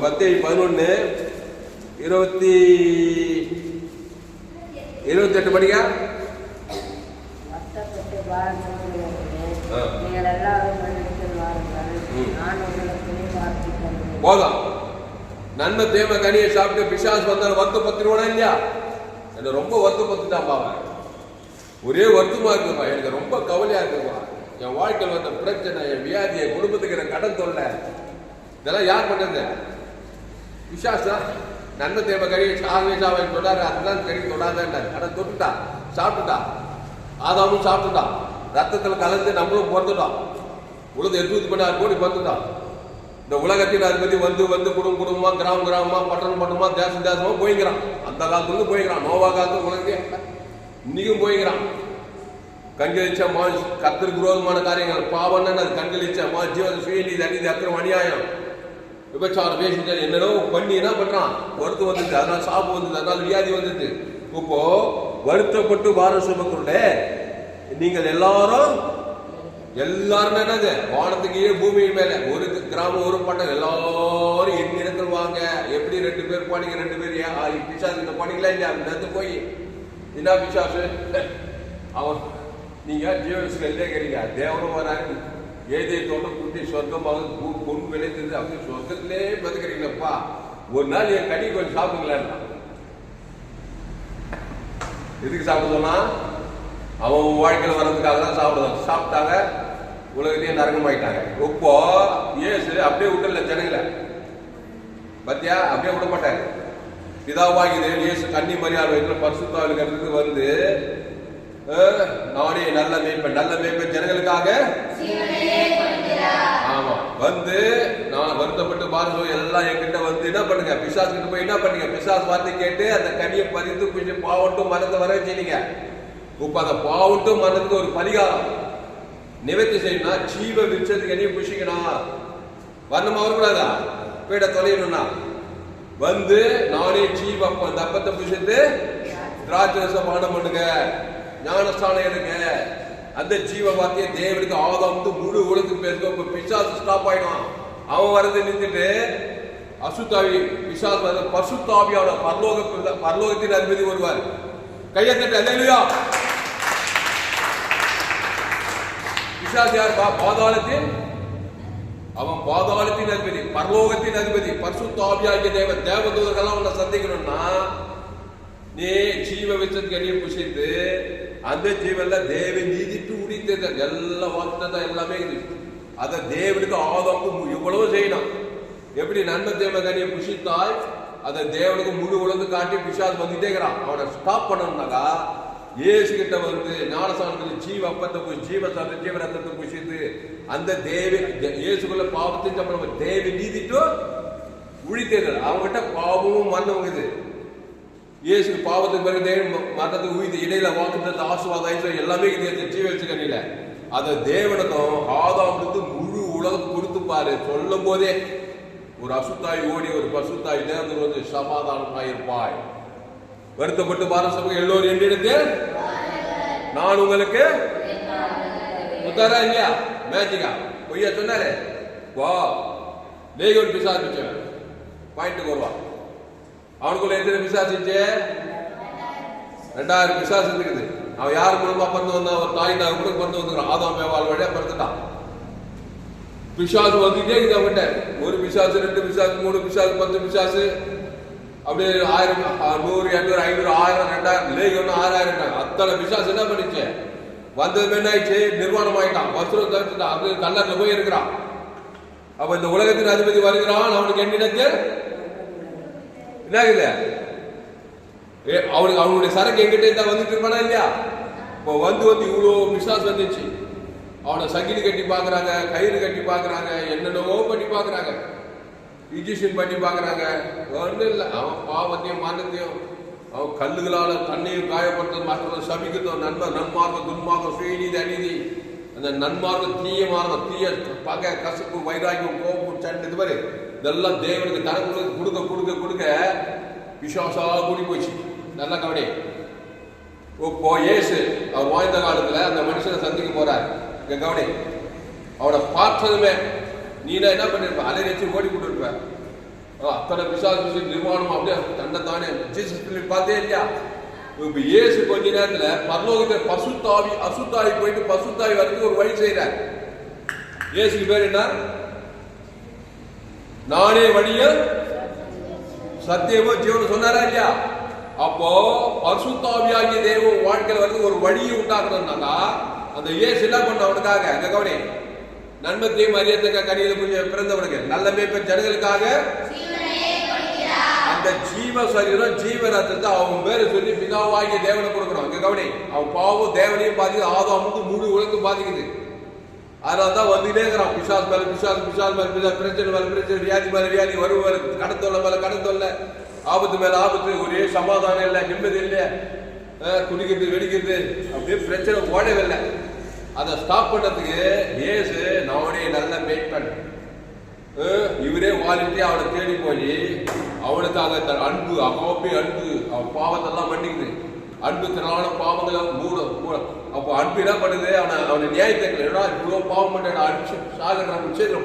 மத்தேயு 11:28 படிங்க. போதும். நன்மை தேவ கனியை சாப்பிட்டு பிசாசு வந்தாலும் வருத்தப்பத்திருவானா இல்லையா? என்ன ரொம்ப வருத்தப்பட்டுட்டான் பாவன். ஒரே வருத்தமா இருக்குப்பா, எனக்கு ரொம்ப கவலையா இருக்குப்பா. என் வாழ்க்கையில் வந்த பிரச்சனை, என் வியாதி, என் குடும்பத்துக்கு கடன் தொல்லை, இதெல்லாம் யார் பண்றது? விசுவாசம். நன்மை தேவை கறி சாவை தொடாரு, அதெல்லாம் கறி தொடாதாரு. ஆனால் தொட்டுட்டா, சாப்பிட்டுட்டா. ஆதாமும் சாப்பிட்டுட்டான், ரத்தத்தில் கலந்து நம்மளும் பிறந்துட்டோம். உலக 716 கோடி பிறந்துட்டோம். இந்த உலகத்தின் அதிபதி வந்து வந்து குடும்பமா, கிராமமா, பட்டணமா, தேசமா போய்க்கிறான். அந்த காலத்துலேருந்து போய்க்கிறான். நோவா காலத்துல உலகத்தே இன்னைக்கும் போய்க்கிறான். கண்களிச்ச கர்த்தருக்கு விரோதமான காரியங்கள், பாவம்னு அது கண்களிச்ச ஜீவன சுயநீதி, அநீதி, அக்கிரமம், அநியாயம், விபச்சாரம், பேசிட்டு என்னடோ பண்ணி என்ன பண்றான்? வருத்தம் வந்துட்டு, அதனால சாப்பு வந்தது, அதனால வியாதி வந்துட்டு. இப்போ வருத்தப்பட்டு பாரம் சுமக்குள்ள நீங்கள் எல்லாரும் என்னது வானத்துக்கு பூமியின் மேல ஒரு கிராமம் ஒரு பட்டம் எல்லாரும் என்னிடத்தில் வாங்க. எப்படி 2 பேர் பாடிங்க, 2 பேர் பிசாசு பாடிங்களா இல்லையா? அந்த போய் என்ன பிசாசு அவன் நீங்க ஜீவன்ஸ்ல இல்லைங்கிறீங்க. தேவனும் வராங்க, ஏதேத்தோட குட்டி சொர்க்கமாக பொண்ணு விளைந்தது, அப்படி சொர்க்கத்திலே பதுக்கிறீங்களப்பா. ஒரு நாள் என் கனி கொஞ்சம் சாப்பிடுங்களா? எதுக்கு சாப்பிட சொன்னா? அவன் வாழ்க்கையில் வர்றதுக்காக தான் சாப்பிடுவான். சாப்பிட்டாங்க, உலகத்தையே நரகமாயிட்டாங்க. இப்போ ஏசு அப்படியே விட்டல ஜனங்களை பத்தியா, அப்படியே விட மாட்டாங்க. பிதாவாகிது இயேசு கன்னி மரியாதை வயிற்றுல பரிசுத்தாவிலுக்கு வந்து நானே நல்ல மேய்ப்பன், நல்ல மேய்ப்பன் ஜனங்களுக்காக ஆமா வந்து நான் வருத்தப்பட்டு பாருங்க எல்லாம் என்கிட்ட வந்து என்ன பண்ணுங்க, பிசாசு கிட்ட போய் என்ன பண்ணுங்க, பிசாசு வார்த்தை கேட்டு அந்த கனியை பறித்து கொஞ்சம் பாவட்டும் மரத்தை வர வச்சுனீங்க. இப்ப அந்த பாவட்டும் மரத்துக்கு ஒரு பரிகாரம் நிவர்த்தி செய்யணும்னா ஜீவ விருட்சத்துக்கு கனியை புஷிக்கணும். வரணுமா வரக்கூடாதா? போயிட தொலையணும்னா வந்து நானே ஜீவ அந்த அப்பத்தை புஷித்து திராட்சரசம் பானம் பண்ணுங்க, ஞானஸ்தானம் எடுங்க. அந்த ஜீவ வார்த்தையை தேவனுக்கு ஆதாம் வந்து முழு உலகத்துக்கு பேசுங்க. இப்ப பிசாசு ஸ்டாப் ஆயிடும். அவன் வரது நின்றுட்டு அசுத்தாவி பிசாசு வர பசுத்தாவியான பரலோகத்தின் அதிபதி வருவார். கையத்தட்டு அல்லேலூயா. பிசாசு யார்? பாதாளத்தின் அவன் பாதாளத்தின் அதிபதி, பரலோகத்தின் அதிபதி, பரிசுத்தாவியாகிய தேவன். தேவதூதர்கள்லாம் உன்னை சந்திக்கணும்னா நீ ஜீவ விருட்சத்துக்கு கனியை புசித்து அந்த ஜீவன்ல தேவ நீதிட்டு உடித்தது எல்லா வாக்குதான் எல்லாமே அத தேவனுக்கு ஆதாமுக்கு இவ்வளவு செய்யணும். எப்படி நன்மை தேவ கனியை புசித்தாய் அதை தேவனுக்கு முழு உலந்து காட்டி பிசாசு வந்துட்டே இருக்கிறான். அவனை ஸ்டாப் பண்ணணும்னாக்கா இயேசு கிட்ட வந்து ஞானஸ்தானத்துக்கு ஜீவ அப்பத்தை ஜீவ ரத்தத்தை புசித்து அந்த தேவ இயேசுக்குள்ள பாவத்தின் சம்பளம் தேவ நீதிட்டு உழித்தது. அவங்ககிட்ட பாவமும் மரணம். இயேசு பாவத்துக்கு பிறகு தேவன் மரணத்துக்கு உயிர் இடையில வாக்குறது ஆசுவாதம் எல்லாமே ஜீவனில அதை தேவனுக்கும் ஆதாமுக்கு முழு உலகம் கொடுத்து பாரு. சொல்லும் போதே ஒரு அசுத்தாய் ஓடி ஒரு பசுத்தாய் தேர்ந்து வந்து சமாதானமாயிருப்பாய். வருத்தப்பட்டு பாரசபை எல்லோரும் என்னிடத்தில் நான் உங்களுக்கு முத்தாரா இல்லையா? மேஜிக்கா பொய்யா சொன்னாரு? வா லேகோன் விசாரிச்சவன் பாயிண்ட்டுக்கு வருவான். அவனுக்குள்ள எத்தனை பிசாசிச்சு? 2000 பிசாசு இருக்குது. அவன் யார் மூலமா பிறந்து வந்தான்? ஒரு தாய் தான் கூட பிறந்து வந்துக்கிறான். ஆதாம் மேவால் வழியா பிறந்துட்டான். பிசாசு வந்துட்டே இருக்குது அவன்கிட்ட. ஒரு பிசாசு, 2 பிசாசு, 3 பிசாசு, 10 பிசாசு, அப்படியே 1000, 100, 800, 500, 1000, 2000 லேகோன்னு 6000. அத்தனை பிசாசு என்ன பண்ணிச்சு? வந்தது என்ன ஆயிடுச்சு? நிர்வாணம் ஆயிட்டான், வஸ்திரம் தரிச்சுட்டான், அப்படியே கல்லர்ல போய் இருக்கிறான். அப்ப இந்த உலகத்தின் அதிபதி வருகிறான். அவனுக்கு என்னிடத்தில் என்ன அவனுக்கு அவனுடைய சரக்கு எங்கிட்ட வந்துட்டு இருப்பானா இல்லையா? இப்போ வந்து இவ்வளோ பிசாசு வந்துச்சு. அவனை சங்கிலி கட்டி பாக்குறாங்க, கயிறு கட்டி பாக்குறாங்க, என்னென்னவோ பண்ணி பாக்குறாங்க, இன்ஜெக்ஷன் பண்ணி பாக்குறாங்க. ஒன்றும் இல்லை. அவன் பாவத்தையும் மரணத்தையும் அவன் கல்லுகளால தண்ணியும் காயப்படுத்த மற்றவங்க சபிக்கிறதும் நன்மார்க்கம் துன்மார்க்கம் சுயநீதி அநீதி அந்த நன்மார்க்கம் தீய மார்க்கம் தீய பகை கசப்பு வைராக்கியம் கோபம் சண்டை இது மாதிரி இதெல்லாம் தேவனுக்கு தரம் கொடுக்க கொடுக்க கொடுக்க விசுவாசா கூடி போச்சு. நல்லா கவனி. இப்போ இயேசு அவர் வாழ்ந்த காலத்துல அந்த மனுஷனை சந்திக்க போறார். இங்க கவனி. அவனை பார்த்ததுமே நீனா என்ன பண்ணிருப்ப? அலை வச்சு ஓடி கொண்டு இருப்ப. அத்தனை விசுவாச நிர்மாணம் அப்படியே தன்னை தானே ஜீசஸ் பார்த்தே இல்லையா? இப்ப இயேசு கொஞ்ச நேரத்துல பரலோகத்தை பசுத்தாவி அசுத்தாவி போயிட்டு பசுத்தாவி வரைக்கும் ஒரு வழி செய்யறார். இயேசுக்கு பேர் என்ன? நானே வழியில் சத்தியமோ ஜீவன் சொன்னாரா இல்லையா? அப்போ பரிசுத்தாவியாகிய தேவன் வாழ்க்கையில் வந்து ஒரு வழியை உண்டாக்கணும்னாக்கா அந்த இயேசு என்ன பண்ண அவனுக்காக அங்க கவனி, நன்மத்தையும் அறியத்தக்க கனியில பிறந்தவனுக்கு நல்ல மேய்ப்பன் ஜனங்களுக்காக அந்த ஜீவ சரீரம் ஜீவ ரத்தத்தை அவன் பேரை சொல்லி பிதாவாகிய தேவனை கொடுக்கணும். அங்க கவனி, அவன் பாவம் தேவனையும் பாதிக்குது, ஆதாமுக்கு முழு உலகம் பாதிக்குது. அதனாலதான் வந்துட்டே இருக்கிறான், பிசாசு மேல பிசாசு, பிசாசு மேல பிசாசு, பிரச்சனை மேல பிரச்சனை, வியாதி மேல வியாதி, வருவாரு கடத்தொல்ல மேல கடத்தொல்ல, ஆபத்து மேல ஆபத்து, ஒரே சமாதானம் இல்லை, நிம்மதி இல்லை, குடிக்கிறது வெடிக்கிறது, அப்படியே பிரச்சனை ஓடவே இல்லை. அதை ஸ்டாப் பண்றதுக்கு இயேசு நானே நல்ல மேய்ப்பன், இவரே வாலிட்டே அவனை தேடி போய் அவனுக்காக தன் அன்பு, அகோப்பி அன்பு, அவன் பாவத்தெல்லாம் மன்னிக்குது, அன்பு திரளான பாவங்களை மூட. அப்போ அன்பு என்ன பண்ணுது, அவனை நியாயத்தை இவ்வளவு பாவம் பண்ண அடிச்சு சாகர விஷயத்துல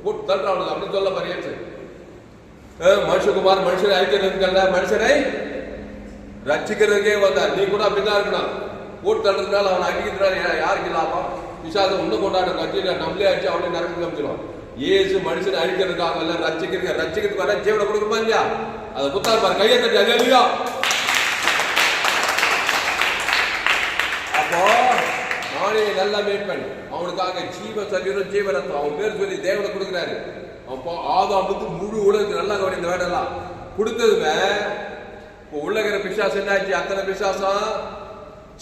போட்டு தள்ளுற அவனுக்கு அப்படின்னு சொல்ல பாரு. மனுஷகுமார் மனுஷனை அழிக்கிறதுக்கல்ல, மனுஷனை ரட்சிக்கிறதுக்கே வந்தார். நீ கூட அப்படிதான் இருக்கணும். போட்டு தள்ளுறதுனால அவனை அடிக்கிறதுனால யாருக்கு இல்லாமல் விசாசம் இன்னும் கொண்டாட கட்சியில நம்மளே அடிச்சு அவனே நரம்பு காமிச்சிடும். இயேசு மனுஷனை அழிக்கிறதுக்காக இல்ல, ரட்சிக்கிறதுக்கு வர ஜீவனை கொடுக்குமா இல்லையா? அதை புத்தார் பாரு, கையை தட்டி அல்லேலூயா. அப்போ நானே நல்ல மேய்ப்பன், அவனுக்காக ஜீவ சரீரம் ஜீவ ரத்தம் அவன் பேர் சொல்லி தேவனை கொடுக்குறாரு. அப்போ ஆதாமுக்கு முழு உலகத்துக்கு நல்லா கவனி, இந்த வேடெல்லாம் கொடுத்ததுமே இப்போ உள்ளகிற பிசாசம் என்னாச்சு, அத்தனை பிசாசம்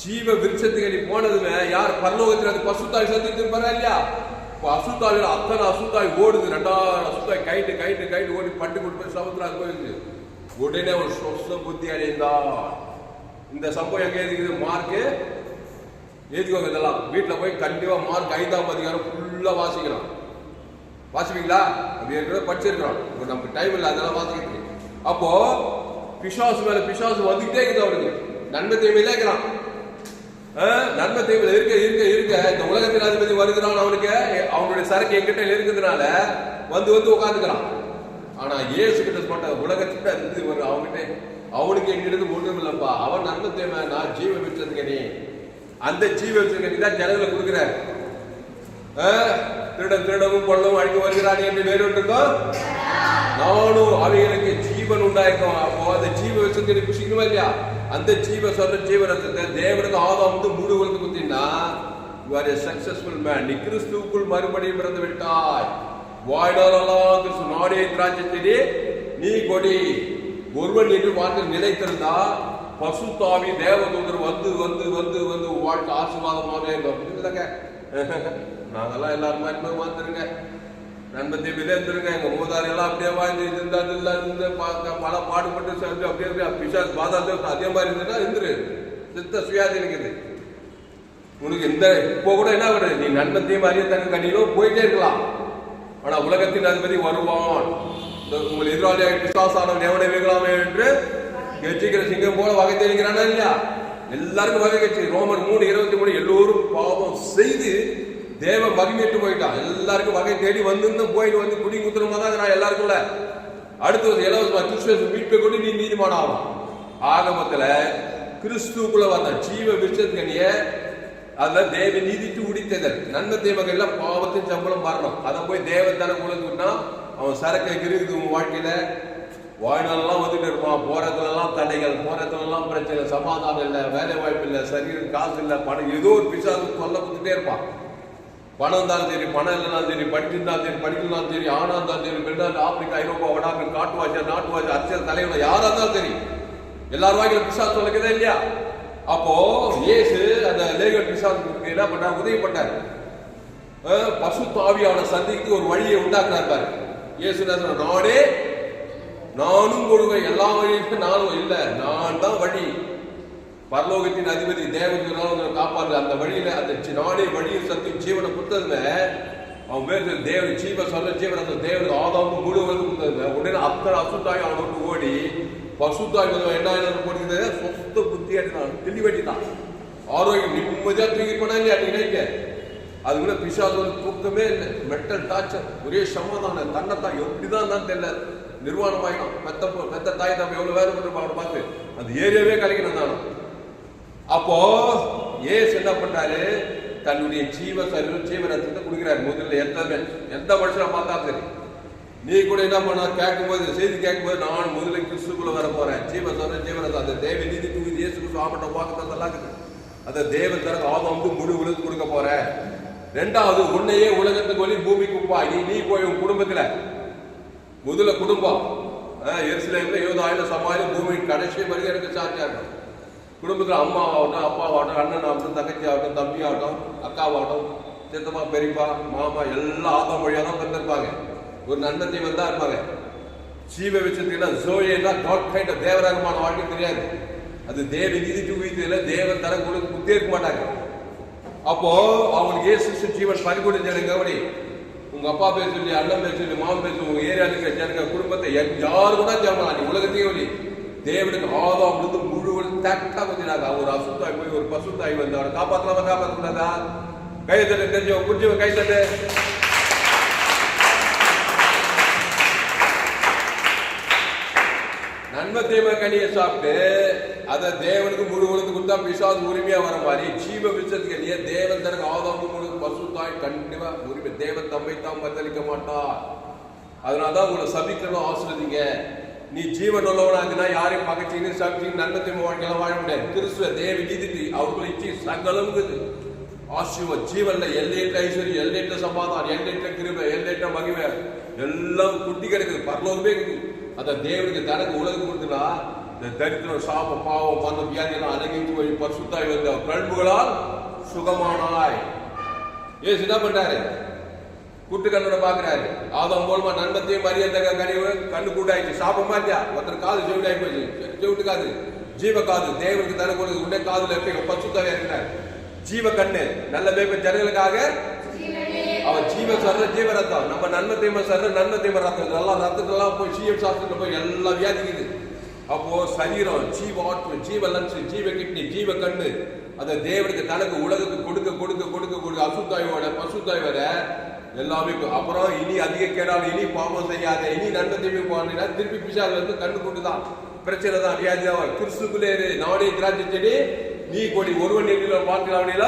ஜீவ விருட்சத்துக்கு நீ போனதுமே யார் பரலோகத்தில் அது பசுத்தாய் சந்தித்து இருப்பாரா இல்லையா? இப்போ அசுத்தாவில் அத்தனை அசுத்தாய் ஓடுது, 2000 அசுத்தாய் கைட்டு கைட்டு கைட்டு ஓடி பட்டு கொடுத்து சமுத்திரம் போயிருக்கு. உடனே ஒரு சொந்த புத்தி அடைந்தான். இந்த சம்பவம் எங்க எழுதிக்குது, மார்க்கு எழுதிக்கோங்க. இதெல்லாம் வீட்டில் போய் கண்டிப்பா மார்க் 5ஆம் அதிகாரம் ஃபுல்லா வாசிக்கலாம். வாசிப்பீங்களா? அப்படி இருக்கிறத படிச்சிருக்கிறோம். இப்போ நமக்கு டைம் இல்லை, அதெல்லாம் வாசிக்கிறது. அப்போ பிசாசு மேல பிசாசு வந்துகிட்டே இருக்குது அவனுக்கு, நன்மை தீமையிலே இருக்கிறான். நன்மை தீமையில இருக்க இருக்க இருக்க இந்த உலகத்தின் அதிபதி வருகிறான். அவனுக்கு அவனுடைய சரக்கு என்கிட்ட இருக்கிறதுனால வந்து வந்து உட்காந்துக்கிறான். ஆனா இயேசு கிட்ட சொன்ன உலகத்தின் அதிபதி வரும் அவன்கிட்ட, அவனுக்கு எங்கிட்ட ஒன்றும் இல்லப்பா, அவன் நன்மை தீமை, நான் ஜீவ விருட்சத்துக்கனி, அந்த ஜீவ விருட்சத்துக்கனி தான் ஜனங்களை கொடுக்கிறார். திருடவும் கொள்ளவும் அழிக்க வருகிறான் என்று வேறொன்றுக்கும் நானும் அவைகளுக்கு ஜீவன் உண்டாயிருக்கும். அப்போ அந்த ஜீவ விருட்சத்தை புசிக்கணுமா இல்லையா? அந்த ஜீவ சொல்ற ஜீவ ரத்தத்தை தேவனுக்கு ஆதாம் வந்து முழு உலகத்து குத்தினா you are a successful man. நீ கிறிஸ்துவுக்குள் மறுபடியும் பிறந்து விட்டாய். வாய்டாலெல்லாம் கிறிஸ்து நாடே திராட்சைச்செடி நீ கொடி. ஒருவன் என்று வார்த்தை நிலைத்திருந்தா பசுத்தாவி தேவதூதர் வந்து வந்து வந்து வந்து வாழ்க்கை ஆசீர்வாதமாவே இல்லைங்க. நாங்கெல்லாம் எல்லாரும் மாதிரி வாழ்ந்துருங்க, நண்பத்தை விளையாந்துருங்க. எங்க மூதாரி எல்லாம் அப்படியே வாழ்ந்து இருந்து பல பாடுபட்டு அப்படியே பிசாசு பாதாள அதே மாதிரி இருந்துட்டா இருந்துரு, சித்த சுயாதி இருக்குது உனக்கு. இந்த இப்போ கூட என்ன வருது, நீ நன்மத்தையும் அறியத்தக்க கண்ணிலும் போயிட்டே இருக்கலாம். ஆனா உலகத்தின் அதிபதி வருவான். உங்கள் எதிராளியாக பிசாசானவன் எவனை வைக்கலாமே என்று கட்சிக்கிற சிங்கம் போல வகை தெரிவிக்கிறானா இல்லையா? எல்லாருக்கும் வகை கட்சி. ரோமர் 3:23 எல்லோரும் பாவம் செய்து தேவ மகிமையிட்டு போயிட்டான். எல்லாருக்கும் வகை தேடி வந்து போயிட்டு வந்து குடி குத்துறமா தான் நான் எல்லாருக்குள்ள அடுத்து இலவசமா கிறிஸ்துவ மீட்பை கொண்டு நீ நீதிமான ஆகும். ஆகமத்துல கிறிஸ்துக்குள்ள வந்த ஜீவ விருட்சத்துக்கனிய அதுல தேவ நீதிக்கு உடித்ததல் நன்மை தீமைகள் எல்லாம் பாவத்தின் சம்பளம் வரணும். அதை போய் தேவத்தால கொடுத்துட்டா அவன் சரக்கு இருக்குது. உங்க வாழ்க்கையில வாழ்நாளெல்லாம் வந்துட்டு இருப்பான். போறதுல எல்லாம் தடைகள், போறதுல எல்லாம் பிரச்சனை, சமாதானம் இல்லை, வேலை வாய்ப்பு இல்லை, சரீரம் காசு இல்லை, பணம் ஏதோ ஒரு பிசாசு சொல்ல கொடுத்துட்டே இருப்பான். பணம் இருந்தாலும் சரி, பணம் இல்லைனாலும் சரி, படிச்சிருந்தாலும் சரி, படிக்கலாம் சரி, ஆனா இருந்தாலும் சரி, பெண்ணா ஆப்பிரிக்கா, ஐரோப்பா, வடாக்கு, காட்டுவாசியா, நாட்டுவாசி, அரசியல் தலைவர் யாரா இருந்தாலும் சரி, எல்லாரும் வாங்கில பிசாசு சொல்லுறதே இல்லையா? அப்போ இயேசு அந்த லேகன் பிசாசுக்கு என்ன பண்ணார், உதவி பண்ணார். பசுத்தாவி அவனை சந்திக்கு ஒரு வழியை உண்டாக்குறார் பாரு. இயேசு நானே நானும் கொடுவேன், எல்லா வழியும் நானும் இல்லை, நான் தான் வழி. பரலோகத்தின் அதிபதி தேவன் காப்பாற்று அந்த வழியில அந்த நானே வழியில் சத்தியம் ஜீவனை கொடுத்ததுல அவன் பேர் தேவன் ஜீவ சொல்ல ஜீவன் அந்த தேவனுக்கு ஆதாமும் முழுவதும் கொடுத்ததுல உடனே அத்தனை அசுத்தாய் அவனை விட்டு ஓடி பசுத்தாய் என்ன போட்டு சொந்த புத்தி அடிதான் தெளிவடிதான் ஆரோக்கியம் நிம்மதியா தூக்கி போனா இல்லையா நினைக்க. அது கூட பிசாசு தூக்கமே இல்லை, மென்டல் டார்ச்சர், ஒரே சமாதானம், தன்னைத்தான் எப்படிதான் தான் தெரியல, நிர்வாணமாயிடும். மெத்த தாய் தான் எவ்வளவு வேலை பண்ணி அவனை பார்த்து அந்த ஏரியாவே கலைக்கணும் தானே. அப்போ ஏசு என்ன பண்றாரு, தன்னுடைய ஜீவரத்தை கொடுக்கிறாரு. முதல்ல எந்த மனுஷனை பார்த்தா சரி, நீ கூட என்ன பண்ண கேட்கும்போது செய்தி கேட்கும்போது நான் முதல்ல கிறிஸ்துக்குள்ள வர போறேன், ஜீவரத்தை அந்த தேவ நீதி தூக்கி இயேசு ஆமட்ட பார்க்கறதெல்லாம் இருக்குது. அதை தேவன் தனக்கு ஆதாம் முழு உலகத்துக்கு கொடுக்க போற. ரெண்டாவது, உன்னையே உலகத்துக்கு ஒளி பூமிக்கு உப்பா. நீ போய் உன் குடும்பத்துல முதல்ல குடும்பம் எருசலேம்ல யோதாயில சமாளி பூமி கடைசி வரைக்கும் எனக்கு சாட்சியா இருக்கும். குடும்பத்துல அம்மாவாகட்டும், அப்பாவாகட்டும், அண்ணன் ஆகட்டும், தங்கச்சி ஆகட்டும், தம்பி ஆகட்டும், அக்காவாகட்டும், சித்தப்பா, பெரியப்பா, மாமா எல்லாம் ஆதாம் வழியா தான் பிறந்திருப்பாங்க. ஒரு நன்மத்தை வந்தா இருப்பாங்க. ஜீவ விஷயத்துக்குன்னா ஜோயேன்னா காட் கைண்ட் தேவரகமான வாழ்க்கை தெரியாது. அது தேவ நீதி தூக்கியதுல தேவன் தர கொடுத்து குத்தே இருக்க மாட்டாங்க. அப்போ அவங்களுக்கு இயேசு ஜீவன் பறிகொடுத்த ஜனங்க, உங்க அப்பா பேர் சொல்லி, அண்ணன் பேர் சொல்லி, மாமன் பேர் சொல்லி, உங்க ஏரியாவில் இருக்கிற ஜனங்க குடும்பத்தை யாரு கூட ஜெபம் நீ உலகத்தையே ஒளி தேவனுக்கு ஆதாம் இருந்து முழு தட்டா கொஞ்சினாங்க. ஒரு அசுத்தாய் போய் ஒரு பசுத்தாய் வந்து அவரை காப்பாற்றலாமா காப்பாற்றக்கூடாதா? கைத்தட்டு தெரிஞ்சவங்க புரிஞ்சவங்க கைத்தட்டு. நன்மை தீமை கனியை சாப்பிட்டு அதை தேவனுக்கு முழு உலகத்துக்கு கொடுத்தா பிசாசு உரிமையா வர மாதிரி ஜீவ விஷயத்துக்கு இல்லையே தேவன் தனக்கு ஆதாம் முழு பசுத்தாய் கண்டிப்பா உரிமை. தேவன் தம்மை தாம் பத்தளிக்க மாட்டார். அதனாலதான் உங்களை சபிக்கணும் ஆசிரியங்க. நீ ஜீவன் உள்ளவனாக்குனா யாரையும் பகச்சின்னு சபிச்சு நன்மை தீமை வாழ்க்கையெல்லாம் வாழ முடியாது. கிறிஸ்துவ தேவ நீதி அவர்களை இச்சி சகலமுக்குது ஆசிர்வ ஜீவன்ல எல்லையற்ற ஐஸ்வர்யம், எல்லையற்ற சமாதானம், எல்லையற்ற கிருபை, எல்லையற்ற மகிமை எல்லாம் குட்டி கிடக்குது. பரலோகமே இருக்குது. அதை தேவனுக்கு தனக்கு உலகம் கொடுத்துனா இந்த தரித்திரம், சாப, பாவம், மந்த வியாதியெல்லாம் அடங்கிட்டு போய் பரிசுத்தாய் வந்த கல்புகளால் சுகமானாய். ஏசு என்ன பண்றாரு? கூட்டு கண்ணோட பாக்குறாரு. ஆதாம் மூலமா நன்மத்தையும் மரியாதை கனிவு கண்ணு கூட்டாயிடுச்சு. சாபமா இல்லையா? ஒருத்தர் காது செவிடாயி போச்சு. செவிட்டு காது ஜீவ காது தேவனுக்கு தனக்கு கொடுத்து உடனே காதுல எப்படி பரிசுத்தாவே இருக்கிறார். ஜீவ கண்ணு நல்ல மேய்ப்ப ஜனங்களுக்காக அவன் ஜீவ சர்ற ஜீவ ரத்தம். நம்ம நன்மை தீமை சர்ற நன்மை தீமை ரத்தம் இதெல்லாம் ரத்தத்தெல்லாம் போய் ஜீவ சாஸ்திரத்துல போய் எல்லாம் வியாதிக்குது. அப்போ சரீரம் ஜீவ ஆற்று, ஜீவ லன்ஸ், ஜீவ கிட்னி, ஜீவ கண்ணு அதை தேவனுக்கு தனக்கு உலகத்துக்கு கொடுக்க கொடுக்க கொடுக்க கொடுக்க அசுத்தாயோட பசுத்தாய் வர எல்லாமே. அப்புறம் இனி அதிக கேடால் இனி பாவம் செய்யாத, இனி நன்மை தீமை போனா திருப்பி பிசாசு வந்து கண்ணு கொண்டுதான் பிரச்சனை தான், வியாதி தான். கிறிஸ்துக்குள்ளே நாடே திராட்சை செடி நீ கொடி ஒருவன் பார்க்கிறாவணில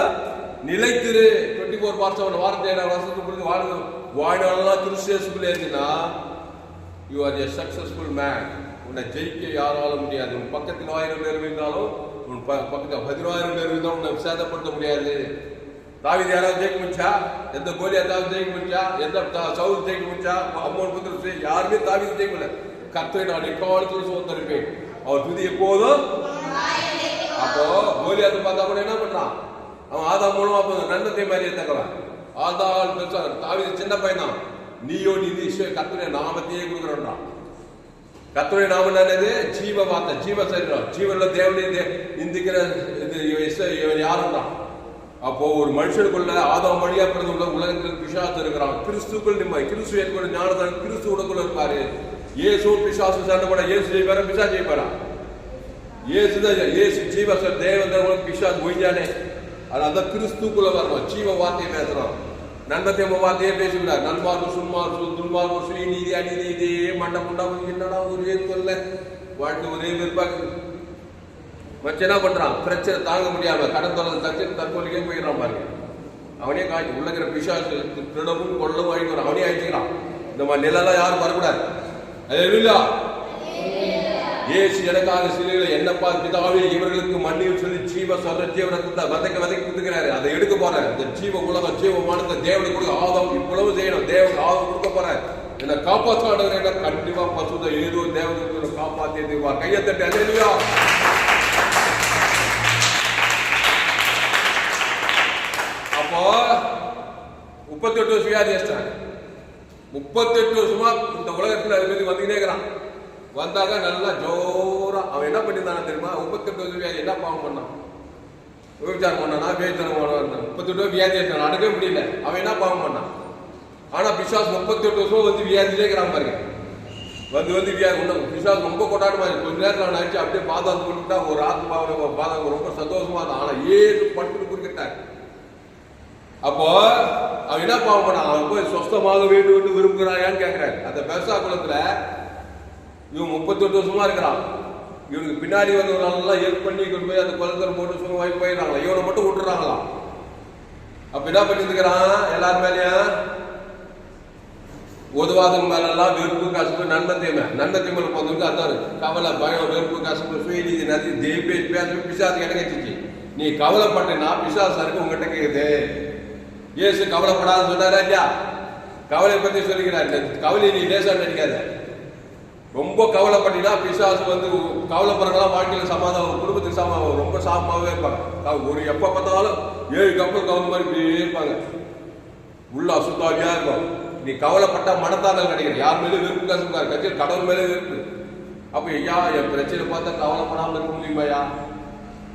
நிலைத்திரு. 24 பார்சவன் வார்த்தை வருஷத்துக்கு வாழ்நாளெல்லாம் கிறிஸ்துக்குள்ளே இருந்துன்னா you are a successful man. உன்னை ஜெயிக்க யாராலும் முடியாது. உன் பக்கத்தில் 1000 பேர் இருந்தாலும், உன் பக்கத்தில் 11000 பேர் இருந்தாலும் உன்னை சேதப்படுத்த முடியாது. தாவீது யாராவது ஜெயிக்க முடிச்சா? எந்த கோலியாத்தாவது ஜெயிக்க முடிச்சா? எந்த சவுல் ஜெயிக்க முடிச்சா? அம்மன் புத்திர யாருமே தாவீது ஜெயிக்கல. கர்த்தரை நான் எக்காலத்தில் சோதரிப்பேன், அவர் துதி எப்போதும். அப்போ கோலியாத்து பார்த்தா கூட என்ன பண்றான்? அவன் ஆதாம் மூலமா நன்மத்தை மாதிரியே தகவல். ஆதாம் தாவீது சின்ன பையன் தான். நீயோ நிதி கர்த்தருடைய நாமத்தையே கொடுக்குறான். கர்த்தருடைய நாமம் என்னது? ஜீவ வார்த்தை, ஜீவ சரீரம். ஜீவன்ல தேவனுடைய இந்திக்கிற இவன் யாரும் தான். அப்போ ஒரு மனுஷனுக்குள்ள ஆதாம் வழியா பிறந்த உலகத்தில் பிசாசு இருக்கிறான். கிறிஸ்துக்குள் நிம்மதி, கிறிஸ்து ஏற்கனவே ஞானதான் கிறிஸ்து உடக்குள்ள இருப்பாரு. இயேசு பிசாசு சண்டை போட இயேசு ஜெயிப்பாரா பிசாசு ஜெயிப்பாரா? இயேசுதான். இயேசு ஜீவ தேவன் பிசாசு ஒய்ஞ்சானே. அதனால கிறிஸ்துக்குள்ள வரணும். ஜீவ வார்த்தையை பேசுறோம். நன்மத்தை வார்த்தையே பேசிவிடார். நன்மார்க்கு சுன்மார்க்கு துன்மார்க்கு ஸ்ரீ நீதி அநீதி இதே மண்ட முண்டா என்னடா ஒரே சொல்ல வாழ்க்கை ஒரே வெறுப்பாக்கு வச்சு என்ன பண்றான்? பிரச்சனை தாங்க முடியாம கடன் தொடர்ந்து தச்சு தற்கொலைக்கே போயிடறான் பாருங்க. அவனே காய்ச்சி உள்ளகிற பிசாசு திருடவும் கொள்ளவும் வாங்கிட்டு வரான். அவனே அழிச்சுக்கிறான். இந்த மாதிரி நிலையெல்லாம் யாரும் வரக்கூடாது. ஏசு எனக்காக சிலையில என்னப்பா பிதாவே இவர்களுக்கு மன்னியும் சொல்லி ஜீவ சொல்ற ஜீவனத்தை வதைக்க கொடுத்துக்கிறாரு. அதை எடுக்க போறேன். இந்த ஜீவ உலகம் ஜீவமானத்தை தேவனுக்கு கொடுக்க ஆதம் இவ்வளவு செய்யணும். தேவன் ஆதம் கொடுக்க போறேன். என்னை காப்பாற்றாடுற கண்டிப்பா பசுத ஏதோ தேவனுக்கு காப்பாற்றி கையத்தட்டு. அல்லேலூயா. அப்போ 38 வருஷம் வியாதி வச்சிட்டாங்க. 38 வருஷமா இந்த உலகத்தில் அது வந்துக்கிட்டே இருக்கிறான். வந்தாங்க நல்லா ஜோரா. அவன் என்ன பண்ணியிருந்தானு தெரியுமா? 38 வருஷம் வியாதி என்ன பாவம் பண்ணான்? விபச்சாரம் பண்ணானா? விபச்சாரம் பண்ணான். 38 வியாதி வச்சான். அடக்கவே முடியல. அவன் என்ன பாவம் பண்ணான்? ஆனா பிசாஸ் 38 வருஷம் வந்து வியாதியிலே இருக்கிறான் பாருங்க. வந்து வியாதி பிசாஸ் ரொம்ப கொண்டாடுமா. கொஞ்ச நேரத்தில் அவன் ஆயிடுச்சு அப்படியே பாதாந்து கொடுத்துட்டா ஒரு ஆத்மாவை பாதாங்க ரொம்ப சந்தோஷமா இருந்தான். ஆனா ஏழு பட்டு குறிக்கிட்டாங்க. அப்போ அவன் என்ன பாவம் பண்ணான்? அவன் போய் சொஸ்தமாக வேண்டும் விரும்புகிறாயான்னு கேட்கிறாரு. அந்த பெருசா குளத்துல இவன் 38 வருஷமா இருக்கிறான். இவனுக்கு பின்னாடி வந்து ஒரு நல்லா ஹெல்ப் பண்ணி கொண்டு போய் அந்த குளத்துல போட்டு சும்மா வாங்கி போயிடுறாங்களா. இவனை மட்டும் விட்டுறாங்களாம். அப்ப என்ன பண்ணிருக்கிறான்? எல்லாரும் மேலேயும் ஒதுவாதம் மேலாம் வெறுப்பு காசு நன்மை தீமை. நன்மை தீமையில போனதுக்கு அதான் கவலை, பயம், வெறுப்பு காசு, சுயநீதி நதி தேய்பே பேச பிசாசு இடங்கிச்சு. நீ கவலைப்பட்டேன்னா பிசாசருக்கு உங்ககிட்ட கேக்குது. இயேசு கவலைப்படாத சொன்னாரா இல்லையா? கவலை பத்தி சொல்லிக்கிறார். கவலை நீ லேசா நினைக்காத. ரொம்ப கவலைப்பட்டீங்கன்னா பிசாசு வந்து கவலைப்படுறவங்களாம் வாழ்க்கையில சமாதானம், குடும்பத்துக்கு சமாதானம் ரொம்ப சாபமாகவே இருப்பாங்க. ஒரு எப்ப பார்த்தாலும் 7 கப்பல் கவுந்த மாதிரி இப்படியே இருப்பாங்க. உள்ள அசுத்தாவியா இருக்கும். நீ கவலைப்பட்டா மனத்தாதல் கிடைக்கிறது. யார் மேலும் வெறுப்பு கசப்பாரு, கட்சியில் கடவுள் மேலே வெறுப்பு. அப்ப ஐயா என் பிரச்சனை பார்த்தா கவலைப்படாமல் இருக்க முடியுமாயா?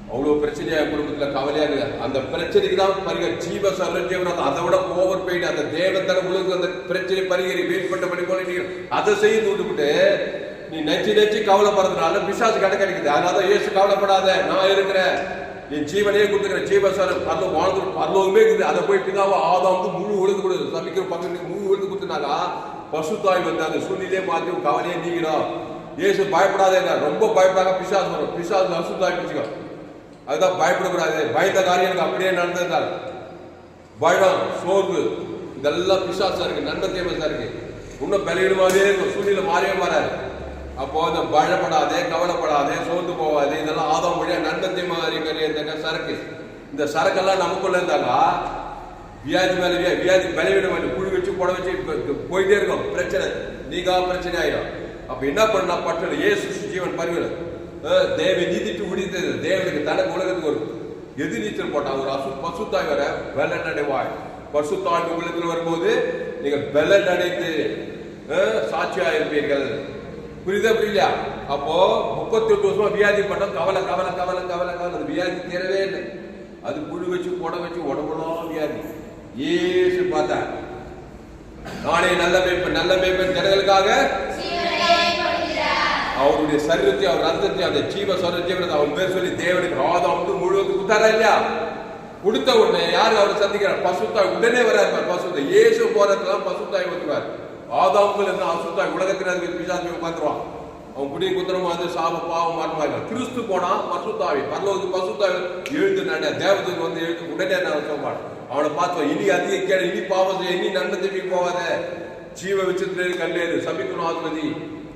அவ்வளவு பிரச்சனையா என் குடும்பத்துல கவலையா இருக்கு. அந்த பிரச்சனைக்கு தான் பரிகாரம் ஜீவ சரஞ்சீவன். அதை விட ஓவர் போயிட்டு அந்த தேவத்தன உங்களுக்கு அந்த பிரச்சனை பரிகரி வேறுபட்ட படி போல அதை செய்து விட்டுவிட்டு நீ நெச்சு கவலைப்படுறதுனால பிசாசு கிடைக்குது. அதனால இயேசு கவலைப்படாத, நான் இருக்கிறேன், என் ஜீவனையே கொடுத்துக்கிறேன், ஜீவசாரம் வாழ்ந்து பரலோகமே இருக்குது. அதை போய் பிதாவை ஆதாம் முழு ஒழுங்கு கொடுது சமைக்கிற பக்கத்துக்கு முழு ஒழுங்கு கொடுத்துனாக்கா பசுத்தாய் வந்து அந்த சூழ்நிலையே மாற்றி கவலையே நீங்கணும். இயேசு பயப்படாத, ரொம்ப பயப்படாத பிசாசு வரும். பிசாசு அசுத்தாய் பிடிச்சிக்கோ. அதுதான் பயப்படக்கூடாது. பயந்த காரியம் எனக்கு அப்படியே நடந்ததுதான். பயம், சோர்வு இதெல்லாம் பிசாசா இருக்கு, நன்மை தேவசா இருக்கு. இன்னும் பலவீனமாவே இருக்கும், சூழ்நிலை மாறவே மாறாது. அப்போ அந்த பயப்படாதே, கவலைப்படாதே, சோர்ந்து போவாது. இதெல்லாம் ஆதாம் வழியா நன்மை தேவை சரக்கு. இந்த சரக்கெல்லாம் நமக்குள்ள இருந்தாக்கா வியாதி மேல வியாதி பலவீனம் புழு வச்சு புட வச்சு போயிட்டே இருக்கும். பிரச்சனை நீங்கா பிரச்சனை ஆயிடும். அப்ப என்ன பண்ணா பட்டு இயேசு ஜீவன் பரிவில் தேவை நீதிட்டு உடித்தது. தேவனுக்கு தனக்கு உலகத்துக்கு ஒரு எது நீச்சல் போட்டான். ஒரு பசுத்தாய் வர வெள்ளன் அடைவாய். பசுத்தாய் உள்ளத்தில் வரும்போது நீங்கள் வெள்ளன் அடைத்து சாட்சியா இருப்பீர்கள். புரியுதா புரியலையா? அப்போ 38 வருஷமா வியாதி பட்டோம். கவலை கவலை கவலை கவலை கவலை. அது வியாதி தேரவே இல்லை. அது புழு வச்சு புட வச்சு உடம்புலாம் வியாதி. ஏசு பார்த்தா நானே நல்ல மேய்ப்பன் ஜனங்களுக்காக அவருடைய சரீரத்தை, அவர் ரத்தத்தை, அந்த ஜீவ சரீரத்தை அவன் பேர் சொல்லி தேவனுக்கு ஆதாம் முழுவதும் கொடுத்தாரா இல்லையா? கொடுத்த உடனே யாரு அவர் சந்திக்கிறார்? பசுத்தாய் உடனே வராரு. பசுத்தாய் இயேசு போறதுலாம் பசுத்தாய் வந்துருவார். ஆதாம்கள் என்ன அசுத்தாய் உலகத்திற்கு பிசாசு உட்காந்துருவான். அவன் குடி குத்திரமா வந்து சாப பாவம் மாற்றமாக. கிறிஸ்து போனா பசுத்தாவி பரலோகத்துக்கு பசுத்தாவி எழுந்து நட தேவத்துக்கு வந்து எழுந்து உடனே நான் சொல்வான். அவனை பார்த்து இனி அதிக கேடு, இனி பாவம் செய்ய, இனி நன்மை திரும்பி போவாத, ஜீவ விசித்திரே கல்லேரு சபிக்கணும் ஆஸ்வதி,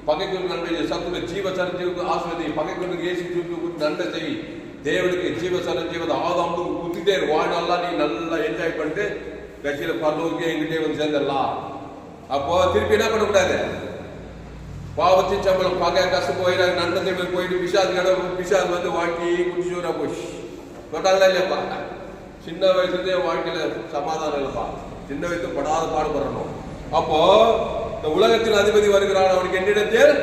பகைக்கு நன்மை சத்துக்கு ஜீவ சரஞ்சீவுக்கு ஆஸ்வதி, பகைக்கு ஏசி நன்மை செய். தேவனுக்கு ஜீவ சரஞ்சீவத்தை ஆதாம் குத்திட்டே வாழ்நாள்லாம் நீ நல்லா என்ஜாய் பண்ணிட்டு கட்சியில பரலோகே எங்கிட்டே வந்து சேர்ந்துடலாம். அப்போ திருப்பி என்ன பண்ணக்கூடாது? பாவத்தின் சம்பளம் பகை கஷ்டம் போயிடாது. நன்மை திரும்பி போயிட்டு பிசாது வந்து வாழ்க்கை குடிச்சூரா போய் தொட்டாங்களா இல்லையாப்பா? சின்ன வயசுலேயே வாழ்க்கையில சமாதானம் இல்லைப்பா. சின்ன வயசு படாத பாடுபடணும். அப்போ இந்த உலகத்தின் அதிபதி வருகிறான். அவனுக்கு என்னிடத்தில்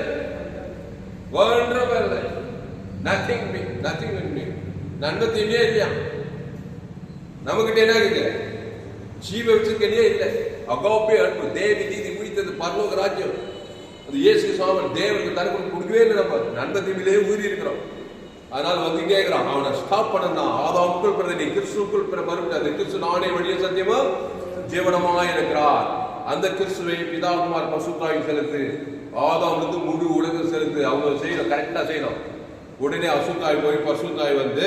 நன்மை தீமையே இல்லையா? நமக்கிட்ட என்ன இருக்கு? ஜீவ வச்சிருக்கே இல்லை. அகாப்பே அன்பு, தேவி நீதி முடித்தது பரலோக ராஜ்யம். அது இயேசு சுவாமி தேவனுக்கு தரப்பு கொடுக்கவே இல்லை. நம்ம நன்மை தீமையிலேயே ஊறி இருக்கிறோம். அதனால வந்து கேட்கிறான், அவனை ஸ்டாப் பண்ணா ஆதாமுக்குள் பிறந்த நீ கிறிஸ்துக்குள் மறுபடியாது. கிறிஸ்து நானே வழிய சத்தியமா ஜீவனமாக இருக்கிறார். அந்த கிறிஸ்துவை பிதாகுமார் பசுத்தாய் செலுத்து, ஆதாம் வந்து முழு உலகம் செலுத்து. அவங்க செய்யணும், கரெக்டா செய்யணும். உடனே அசுத்தாய் போய் பசுத்தாய் வந்து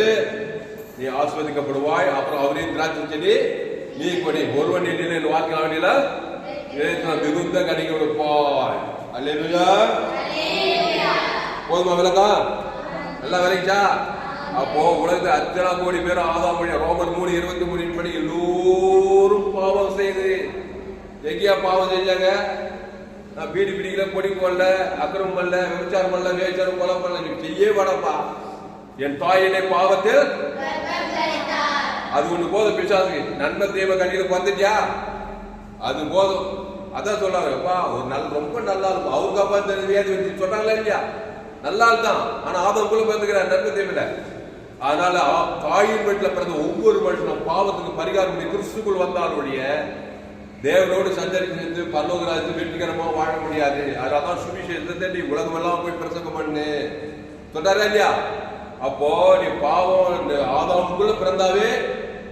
நீ ஆஸ்வதிக்கப்படுவாய். அப்புறம் அவரையும் திராட்சை செடி நீ கொடி ஒருவன் எண்ணில வாக்கினாவணில மிகுந்த கணிக்க விடுப்பாய். அல்லேலூயா. போதுமா விளக்கா? எல்லாம் விளக்கிச்சா? அப்போ உலகத்தில் அத்தனை கோடி பேர் ஆதாம் வழி ரோமர் 3:23 படி எல்லோரும் பாவம் செய்து எங்கேயா பாவம் செஞ்சாங்க? நான் பீடி பிடிக்கல, பொடி போடல, அக்கிரமம் பண்ணல, விபச்சாரம் பண்ணல, வேச்சாரம் கொலை பண்ணல. நீ செய்யே வேடப்பா. என் தாயினை பாவத்தில் அது ஒண்ணு போதும். பிசாசுக்கு நன்மை தேவை கண்டிப்பா வந்துட்டியா? அது போதும். அதான் சொல்றாங்கப்பா, ஒரு ரொம்ப நல்லா இருக்கும். அவங்க அப்பா இந்த வியாதி வச்சு சொன்னாங்களா இல்லையா? நல்லா தான். ஆனா ஆதமுக்குள்ள பிறந்துக்கிறார், நன்மை தேவையில்லை. அதனால தாயின் வீட்டில் பிறந்த ஒவ்வொரு மனுஷனும் பாவத்துக்கு பரிகாரம் பண்ணி கிறிஸ்துக்குள் வந்தாலுடைய தேவனோடு சஞ்சரித்து பரலோகராஜ்யத்தில் வெற்றிகரமாக வாழ முடியாது. அதனால்தான் சுவிசேஷத்தை நீ உலகம் எல்லாம் போய் பிரசங்கம் பண்ணு சொன்னாரா இல்லையா? அப்போ நீ பாவம் ஆதாமுக்குள்ள பிறந்தாவே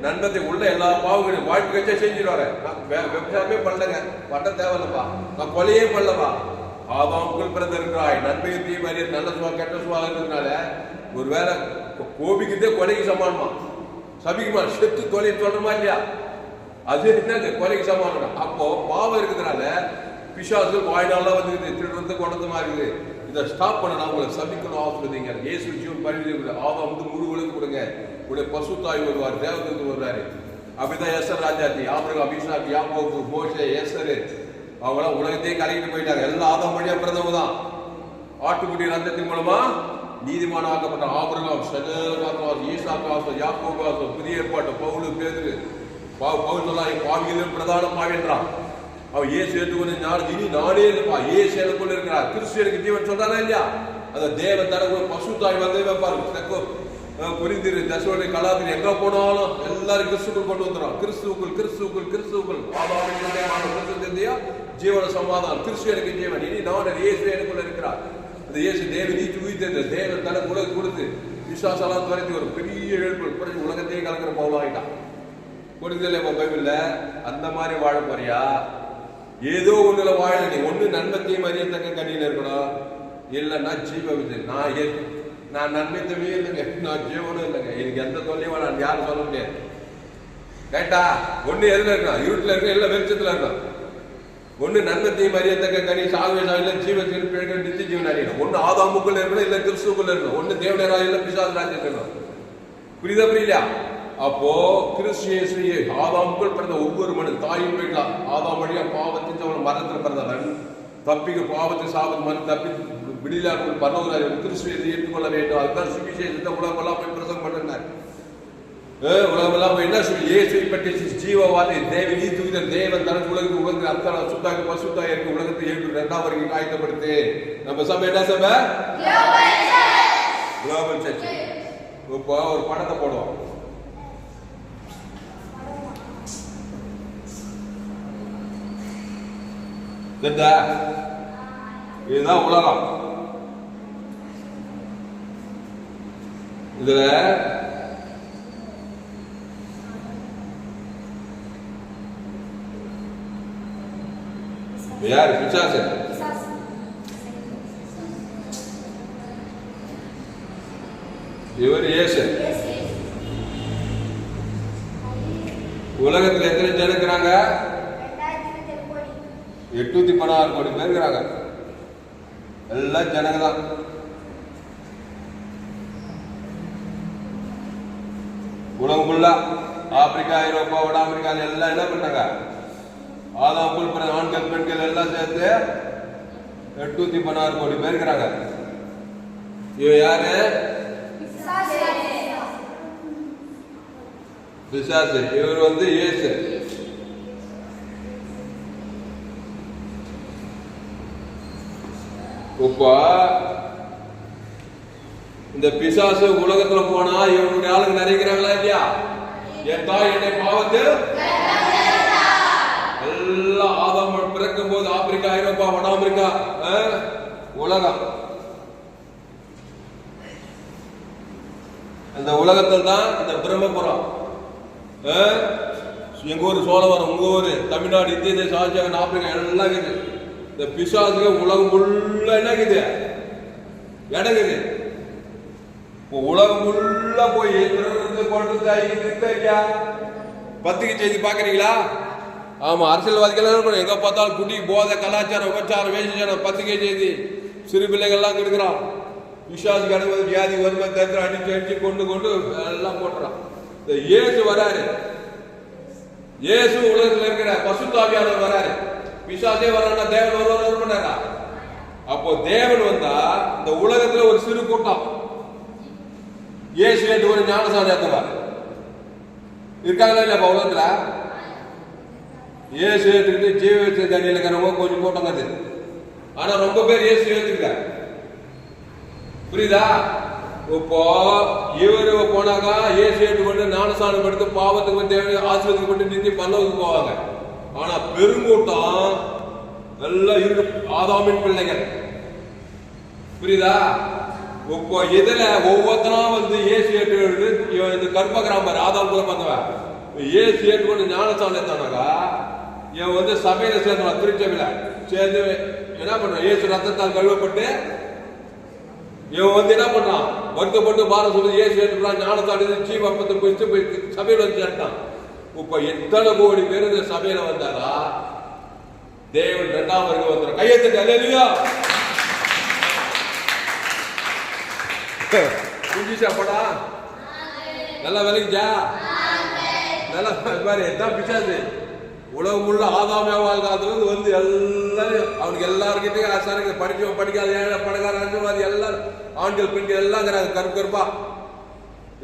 நன்மத்தை உள்ள எல்லா பாவங்களையும் வாழ்க்கை வச்சா செஞ்சிருவாரு. நான் விவசாயமே பண்ணலங்க, பண்ண தேவையில்லப்பா. நான் கொலையே பண்ணலப்பா. ஆதாமுக்குள் பிறந்த இருக்கிறாய். நன்மையும் தீமையை நல்ல சுவா கெட்ட சுவா இருக்கிறதுனால ஒருவேளை கோபிக்கிட்டே கொலைக்கு சமானமா, சபிக்குமா, செத்து தொலை சொல்றமா இல்லையா? அது என்ன கொலைக்கு சமானம்? அப்போ பாவம் இருக்கிறதுனால பிசாசு வாய்நாளா வந்து திருடுறது கொண்டதுமா இருக்குது. இதை ஸ்டாப் பண்ண நான் உங்களை சபிக்கணும் ஆசிரியங்க. இயேசு ஜீவன் பரிந்து ஆதாம் வந்து முழு உலகம் கொடுங்க. உடைய பசுத்தாய் வருவார், தேவதூதர் வருவாரு. அப்படிதான் எஸ்தர் ராஜாத்தி, ஆபிரகாம், ஈசாக்கு, யாக்கோபு, மோசே, எஸ்தர் அவங்களாம் உலகத்தையே கலக்கிட்டு போயிட்டாங்க. எல்லாம் ஆதாம் வழியா பிறந்தவங்க தான். ஆட்டுக்குடி ரத்தத்தின் மூலமா நீதிமான ஆக்கப்பட்ட ஆபிரகாம், சகல ஈசாக்கு, யாக்கோபு, புதிய ஏற்பாட்டு பவுலு, பேதுரு. பவுல் சொல்லாம் பாவிகளும் பிரதான பாவின்றான். அவன் ஏசு ஏற்றுக்கொண்டு இனி நானே இல்லப்பா, ஏசு எனக்குள்ள இருக்கிறார். கிறிஸ்துவனுக்கு ஜீவன் சொல்றானா இல்லையா? அந்த தேவன் தனக்கு பசுத்தாய் வந்து வைப்பாரு. புரிந்திரு தசோனை கலாபின் எங்க போனாலும் எல்லாரும் கிறிஸ்துக்குள் கொண்டு வந்துடும். கிறிஸ்துக்குள் ஜீவன சமாதானம். கிறிஸ்துவனுக்கு ஜீவன். இனி நான் இயேசு எனக்குள்ள இருக்கிறார். அந்த இயேசு தேவன் நீச்சு உயிர்த்தது. தேவன் தனக்கு உலக கொடுத்து விசுவாசலாம் துறைத்து ஒரு பெரிய எழுப்பு உலகத்தையே கலக்கிற பவுலாயிட்டான். புரிதல் பைபிள்ல அந்த மாதிரி வாழ போறியா? ஏதோ ஒண்ணுல வாழ. நீ ஒண்ணு நன்மத்தையும் அறியத்தக்க கண்ணியில இருக்கணும், இல்லைன்னா ஜீவ விஜய். நான் நன்மைத்தவே இல்லைங்க, நான் ஜீவனும் இல்லைங்க, எனக்கு எந்த தொல்லையும் நான் யாரும் சொல்ல முடியாது. கேட்டா ஒண்ணு எதுல இருக்கான்? இருட்டுல இருக்க, இல்ல வெளிச்சத்துல இருக்கான். ஒண்ணு நன்மத்தையும் அறியத்தக்க கனி சாகுவேசா, இல்ல ஜீவத்தில் நித்திய ஜீவன் அறியணும். ஒண்ணு ஆதாமுக்குள்ள இருக்கணும், இல்ல கிறிஸ்துக்குள்ள இருக்கணும். ஒண்ணு தேவனரா, இல்ல பிசாசு ராஜ்யம் இருக்கணும். புரியுதா புரியலையா? அப்போ கிறிஸ்து ஆதாமுக்குள் பிறந்த ஒவ்வொரு மனிதன் தாயும் போயிடலாம். ஆதாம் வழியா பாவத்தின் அவன் மரணத்தில் பிறந்தவன் தப்பிக்க பாவத்தை சாபத்து மனம் தப்பி விடிலாக்கள் பரவலாக கிறிஸ்துவை ஏற்றுக்கொள்ள வேண்டும். அதுதான் சுவிசேஷத்தை உலகமெல்லாம் போய் பிரசங்கம் பண்ணினார். உலகமெல்லாம் போய் என்ன சொல்லி இயேசுவை பற்றி ஜீவவாதி தேவன் நீதியுதன் தேவன் தனக்கு உலகத்துக்கு உலகத்துக்கு அத்தனை சுத்தாக பசுத்தாக இருக்க உலகத்தை ஏற்று 2ஆம் வரைக்கும் ஆயத்தப்படுத்து. நம்ம சபை என்ன சபை? Global church. இப்போ ஒரு படத்தை போடுவோம். இதுதான் உலகம். இதுல யார்? பிசாசு. இவர் இயேசு. உலகத்தில் எத்தனை ஜனம் இருக்கிறாங்க? 816 கோடி பேர் இருக்கிறாங்க. எல்லாம் ஜனங்க தான். உலகம் ஃபுல்லா ஆப்பிரிக்கா, ஐரோப்பா, வட அமெரிக்கா எல்லாம் என்ன பண்ணாங்க? ஆதாம் புல் பிறந்த ஆண்கள் பெண்கள் எல்லாம் சேர்த்து 816 கோடி பேர் இருக்கிறாங்க. இவன் யாரு? பிசாசு. இவர் வந்து இயேசு. இப்போ இந்த பிசாசு உலகத்துல போனா இவனுடைய ஆளுங்க நிறைக்கிறாங்களா இல்லையா? என் தாய் என்னை பாவத்தில் எல்லாம் ஆதாம் பிறக்கும் போது ஆப்பிரிக்கா, ஐரோப்பா, வட அமெரிக்கா உலகம். அந்த உலகத்தில் தான் இந்த பிரம்மபுரம். எங்க ஊர் சோழவரம், உங்க ஊரு தமிழ்நாடு, இந்திய தேசம், ஆசியா, ஆப்பிரிக்கா எல்லாம் இருக்குது. இந்த பிசாசுக்கு உலகம் உள்ள என்ன இருக்குது? இடங்குது. உலகம் உள்ள போய் பத்திரிகை செய்தி பாக்குறீங்களா? ஆமா, அரசியல்வாதிகள் எங்க பார்த்தாலும் குடி, போதை, கலாச்சாரம், உபச்சாரம், வேஷம், பத்திரிகை செய்தி. சிறு பிள்ளைகள்லாம் கெடுக்கிறான். பிசாசுக்கு அனுமதி, வியாதி, வறுமை, தந்திரம் அடிச்சு அடிச்சு கொண்டு கொண்டு எல்லாம் போட்டுறான். இந்த இயேசு வராரு. இயேசு உலகத்தில் இருக்கிற பசுத்தாவியானவர் வராரு. பிசாசே வர்றா, தேவன் வருவார் பண்ணாரா? அப்போ தேவன் வந்தா இந்த உலகத்துல ஒரு சிறு கூட்டம் இயேசு ஏற்று ஒரு ஞானசானம் ஏற்றவர் இருக்காங்களா இல்லையா? உலகத்துல இயேசு ஏற்றுக்கிட்டு ஜீவ வச்ச தண்ணியில் இருக்கிறவங்க கொஞ்சம் கூட்டம் கருது. ஆனா ரொம்ப பேர் இயேசு ஏற்றுக்க. புரியுதா? இப்போ இவரு போனாக்கா இயேசு ஏற்றுக்கொண்டு ஞானசானம் எடுத்து பாவத்துக்கு தேவையான ஆசிரியத்துக்கு நிறுத்தி பல்லவுக்கு போவாங்க. ஆனா பெருங்கூட்டம் எல்லாம் இருக்கு ஆதாமின் பிள்ளைகள். புரியுதா? இப்போ இதுல ஒவ்வொருத்தரும் வந்து இயேசு ஏற்றுக்கொண்டு இந்த கற்ப கிராமர் ஆதாம் கூட வந்தவன் இயேசு ஏற்றுக்கொண்டு ஞானசானம் எடுத்தானாக்கா இவன் வந்து சபையில சேர்ந்தான். திருச்சபையில சேர்ந்து என்ன பண்றான்? இயேசு ரத்தத்தால் கழுவப்பட்டு இவன் வந்து என்ன பண்றான்? வருத்தப்பட்டு பாரம் சொல்லி இயேசு ஏற்றுக்கிறான். ஞானசானம் ஜீவப்பத்தை போய் சபையில வந்து சேர்த்தான். இப்ப எத்தனை கோடி பேர் இந்த சபையில வந்தாரா? தேவன் 2ஆம் வரைக்கும் வந்துடும். கையெழுத்து அல்லேலூயா. புரிஞ்சுச்சா படா? நல்லா விளங்கிச்சா? நல்லா பாரு, எதான் பிசாசு உலகம் உள்ள ஆதாமியா வாழ்க்காதது வந்து எல்லாரும் அவனுக்கு எல்லாருக்கிட்டையும் ஆசாரிங்க படிச்சவன் படிக்காத ஏழை பணக்கார அரசியல்வாதி எல்லாரும் ஆண்கள் பெண்கள் எல்லாம் கருப்பு கருப்பா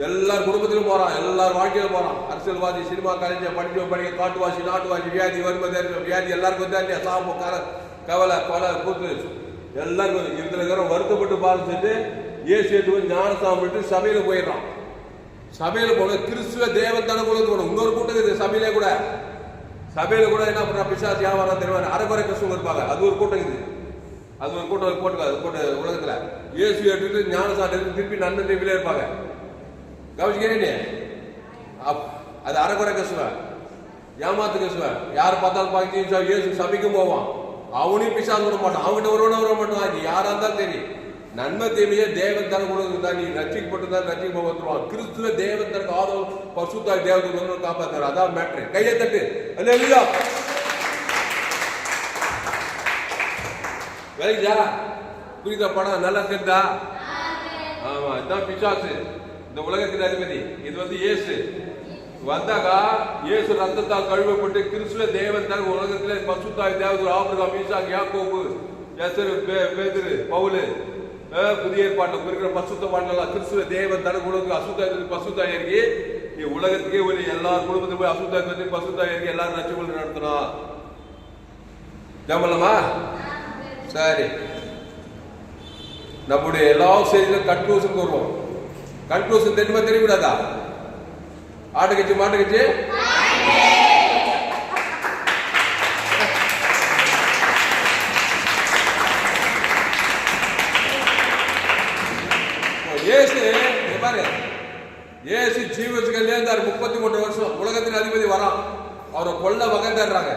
எல்லார் குடும்பத்திலும் போறான், எல்லார் வாழ்க்கையிலும் போறான். அரசியல்வாதி, சினிமா கலைஞர், படிச்சவன் படிக்க, காட்டுவாசி, நாட்டுவாசி, வியாதி வரும்போது வியாதி எல்லாருக்கும் வந்தா இல்லையா? சாபம், கவலை, கொலை, கூத்து எல்லாருக்கும் இதுல இருக்கிற வருத்தப்பட்டு பார்த்துட்டு ஏசு ஞானஸ்தானம் விட்டு சபையில போயிடுறான். சபையில போன கிறிஸ்துவ தேவன் தானே போல போகணும். இன்னொரு கூட்டம் இருக்குது சபையில கூட. சபையில கூட என்ன பண்றா? பிசாசு வியாபாரம் தெரியும், அரைக்குறை கிறிஸ்துவங்க இருப்பாங்க. அது ஒரு கூட்டம் இருக்குது. அது ஒரு கூட்டம் போட்டு உலகத்துல இயேசு எடுத்துட்டு ஞானஸ்தானம் எடுத்து திருப்பி நன்மை டிவிலே இருப்பாங்க. கவனிக்கிறேன், அது அரைக்குறை கிறிஸ்துவ, ஏமாத்து கிறிஸ்துவ. யார் பார்த்தாலும் பார்த்து இயேசு சபைக்கும் போவான். அவனையும் பிசாசு விட மாட்டான், அவன்கிட்ட வர மாட்டான். யாரா இருந்தாலும் சரி, நன்மை தீமையே தேவன் தர கொடுக்குறதா. நீ ரட்சிக்கப்பட்டு தான் ரட்சிக்க வந்துருவான். கிறிஸ்துவ தேவன் தனக்கு ஆதரவு பசுத்தாய் தேவதை காப்பாற்றாரு. அதான் மேட்ரு. கையை தட்டு. அல்லேலூயா. வேலையா புரியுதா? படம் நல்லா தெரிந்தா? ஆமா, இதுதான் பிசாசு, இந்த உலகத்தின் அதிபதி. இது வந்து இயேசு வந்தாக்கா, இயேசு ரத்தத்தால் கழுவப்பட்டு கிறிஸ்துவ தேவன் தனக்கு உலகத்திலே பசுத்தாய் தேவதை ஆபிரகாம், ஈசாக், யாக்கோபு, எஸ்தரு, பேதுரு, பவுலு, புதிய ஏற்பாட்டில் குறிக்கிற பசுத்த பாடலாம். கிறிஸ்துவ தேவன் தனக்கு உலகத்துக்கு அசுத்தாய் பசுத்தாய் இறங்கி நீ உலகத்துக்கே ஒரு எல்லா குடும்பத்தையும் போய் அசுத்தாய் பற்றி பசுத்தாய் இறங்கி எல்லாரும் ரட்சிப்பு நடத்தணும். ஜமலமா? சரி, நம்முடைய எல்லா செய்தியிலும் கன்க்ளூஷன் வருவோம். கன்க்ளூஷன் தெரியுமா தெரியக்கூடாதா? ஆட்டு கட்சி மாட்டு கட்சி பாரு. ஏசு ஜீவத்துக்கு இருந்தார் 33 வருஷம். உலகத்தின் அதிபதி வரான், அவரை கொல்ல வகை தர்றாங்க.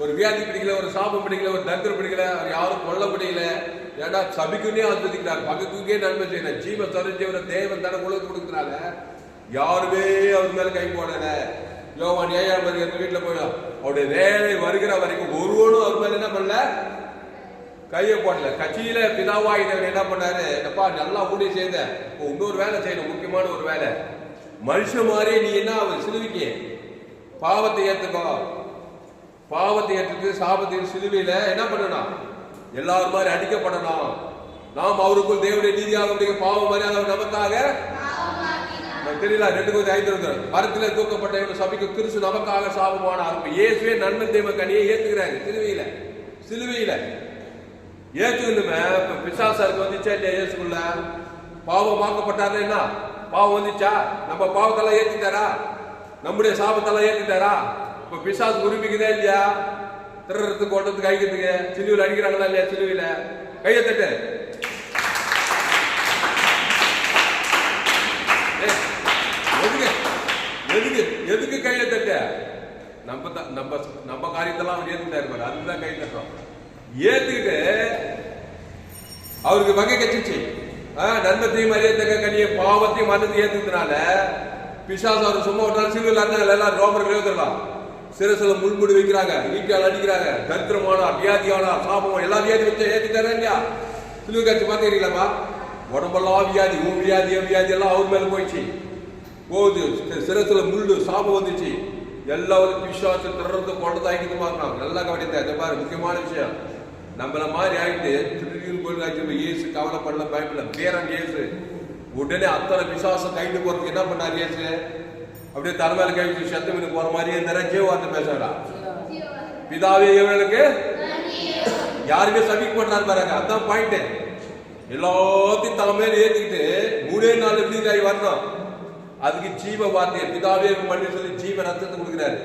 ஒரு வியாதி பிடிக்கல, ஒரு சாபம் பிடிக்கல, ஒரு தந்திரம் பிடிக்கல, அவர் யாரும் கொல்ல பிடிக்கல. ஏன்னா சபிக்குன்னே ஆஸ்வதிக்கிறார், பக்கத்துக்கே நன்மை செய்யணும். ஜீவ தருஜீவன தேவன் தனக்கு உலகத்துக்கு கொடுக்குறாங்க. யாருமே அவர் மேல கை போடல. யோவான் 7ஆம் அதிகாரத்துல வீட்டுல போயிடும், அவருடைய வேலை வருகிற வரைக்கும் ஒருவனும் அவர் மேல என்ன பண்ணல, கையை போடல. கட்சியில பிதாவாயினவர் என்ன பண்ணாரு? எப்பா நல்லா ஊழியம் செய்த, இன்னொரு வேலை செய்யணும், முக்கியமான ஒரு வேலை. மனுஷன் மாதிரி நீ என்ன சிலுவைக்கு பாவத்தை ஏத்துக்கோ. பாவத்தை ஏற்றுக்கு சாபத்தின் சிலுவையில என்ன பண்ணணும்? எல்லாரும் மாதிரி அடிக்கப்படணும். நாம் அவருக்குள் தேவனுடைய நீதியாக முடிய பாவம் மாதிரி அவர் நமக்காக தெரியல. 2:5 மரத்திலே தூக்கப்பட்ட சபைக்கு கிறிஸ்து நமக்காக சாபமானார். இயேசுவே நன்மை தேவ கனியை ஏத்துக்கிறாங்க. சிலுவையில ஏத்துக்கணுமே. பிசாசாருக்கு வந்துச்சா இல்லையா? இயேசுக்குள்ள பாவமாக்கப்பட்டாரு. என்ன பாவம் வந்துச்சா? நம்ம பாவத்தெல்லாம் ஏத்திட்டாரா? நம்முடைய சாபத்தெல்லாம் ஏத்திட்டாரா? இப்ப பிசாசு உரிமைக்குதா இல்லையா? திருறதுக்கு ஓட்டத்துக்கு அழிக்கிறதுக்கு சிலுவையில் அடிக்கிறாங்களா இல்லையா? சிலுவையில கையை தட்டு. எதுக்கு கையில தட்ட? நம்ம காரியத்தெல்லாம் அவர் ஏத்துட்டா இருப்பாரு, அதுதான் கை தட்டுறோம். ஏத்துக்கிட்டு அவருக்கு வகை கட்சிச்சு நன்மத்தையும் அறியத்தக்க கனியை பாவத்தையும் மனத்தை ஏத்துனால பிசாசு அவர் சும்மா விட்டாலும் சிலுவையில் எல்லாரும் ரோமர் எழுதலாம். சிரசுல முள்முடி வைக்கிறாங்க, ஈட்டியால் அடிக்கிறாங்க, தரித்திரமானா, வியாதியானா, சாபம் எல்லா வியாதி வச்சு ஏத்துட்டாரா இல்லையா? சிலுவை காட்சி பார்த்துக்கிறீங்களாமா? உடம்பெல்லாம் வியாதி, வியாதி வியாதி எல்லாம் அவர் மேல போயிடுச்சு. போகுது, சிரசுல முள்ளு சாபம் வந்துச்சு. எல்லாரும் பிசாசு திறந்து கொண்டது ஆகிட்டு பார்க்கணும். நல்லா கவனித்த பாரு, முக்கியமான விஷயம். நம்மள மாதிரி ஆகிட்டு திருடியும் போய் இயேசு கவலைப்படல, பயப்படல. பேரன் இயேசு உடனே அத்தனை பிசாசம் கைட்டு போறதுக்கு என்ன பண்ணாரு? இயேசு அப்படியே தலைமையில கை சத்தமின்னு போற மாதிரியே நிறைய வார்த்தை பேசுறா. பிதாவே இவர்களுக்கு யாருமே சபிக்க மாட்டாரு பாருங்க. அதான் பாயிண்ட். எல்லாத்தையும் தலைமையில ஏத்திக்கிட்டு 3 நாள் எப்படி வரணும்? அதுக்கு ஜீவ வார்த்தை பிதாவே பண்ணி சொல்லி ஜீவ ரத்தத்தை கொடுக்கிறாரு.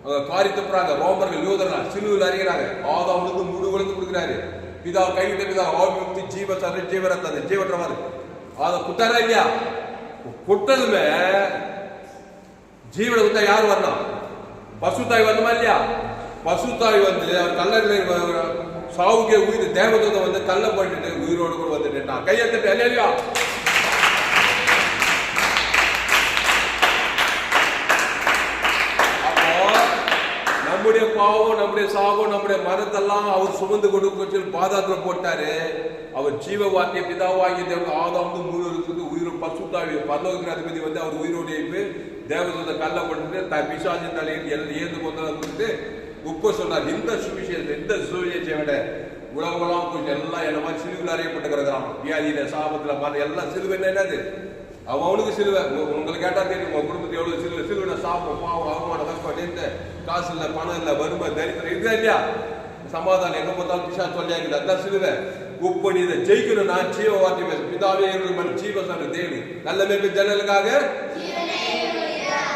அவங்க காரியத்தை போறாங்க. ரோமர்கள் யோதர்கள் சிலுவையில் அறிகிறாங்க. ஆதாமுக்கு முழுவதும் கொடுக்கிறாரு. பிதா கைவிட்ட பிதா ஆவிமுக்தி ஜீவ சரி ஜீவ ரத்தம் ஜீவற்றவாது அதை குட்டாரா இல்லையா? குட்டதுமே ஜீவனை குத்தா யார் வரணும்? பசுத்தாய் வரணுமா இல்லையா? பசுத்தாய் வந்து அவர் கல்லறையில சாவுக்கே உயிர் தேவதூதம் வந்து கல்ல போட்டுட்டு உயிரோடு கூட வந்துட்டான். கையெழுத்து இல்லையா? நம்முடைய நம்முடைய பாவம், நம்முடைய சாபம், நம்முடைய மரத்தெல்லாம் அவர் சுமந்து கொடுக்க பாதாத்துல போட்டாரு. அவர் ஜீவ வாக்கிய பிதாவாகிய தேவன் ஆதாம் மூணு இருக்குது உயிர் பசுத்தாவி பரலோக அதிபதி வந்து அவர் உயிரோடு எழுப்பி தேவதூத கல்ல போட்டு பிசாசின் தலையில் ஏந்து கொண்டு உப்ப சொன்னார். இந்த சுவிசேஷத்தை விட உலகமெல்லாம் போயிட்டு எல்லாம் என்ன மாதிரி சிலுவில் அறியப்பட்டு கிடக்கிறான். வியாதியில சாபத்துல பார்த்து எல்லாம் சிலுவை என்னது அவனுக்கு சிலுவை. உங்களுக்கு கேட்டா தெரியும் உங்க குடும்பத்துக்கு எவ்வளவு சிலுவை. சிலுவை சாப்பிடும் பாவம் அவமான கஷ்டம், காசு இல்ல, பணம் இல்ல, வறுமை, தரித்திரம் இருக்கா இல்லையா? சமாதானம் எங்க பார்த்தாலும் பிசா சொல்லியாங்க. அதான் சிலுவை. உப்பு நீ இதை ஜெயிக்கணும். நான் ஜீவ வார்த்தை பேச பிதாவே ஜீவ சொன்ன தேவி நல்ல மேற்கு ஜனலுக்காக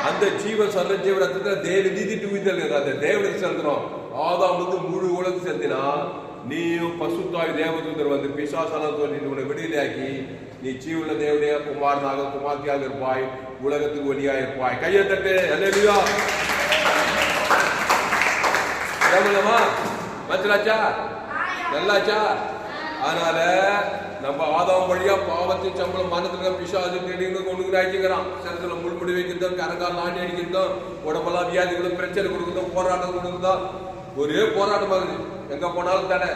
அந்த ஜீவ சொல்ற ஜீவனத்துல தேவி நீதி தூய்தல் அந்த தேவனுக்கு செலுத்தணும். ஆதாம் வந்து முழு உலகம் செலுத்தினா நீயும் பசுத்தாவி தேவதூதர் வந்து பிசாசான சொல்லி உன்னை விடுதலையாக்கி நீ ஜீவுள்ள தேவனுடைய குமாரனாக குமார்த்தியாக இருப்பாய், உலகத்துக்கு ஒளியாக இருப்பாய். கையை தட்டு. அல்லேலூயா. மச்சலாச்சா நல்லாச்சா? அதனால நம்ம ஆதாம் வழியா பாவத்தின் சம்பளம் மனத்துல பிசாசு தேடிங்க கொண்டு ஆயிடுச்சுக்கிறான். சிலத்துல முள்முடி வைக்கிறதும், கரங்கால் நாண்டி அடிக்கிறதும், உடம்பெல்லாம் வியாதிகளும் பிரச்சனை கொடுக்குறதும், போராட்டம் கொடுக்குறதும் ஒரே போராட்டமா இருக்குது. எங்க போனாலும் தடை,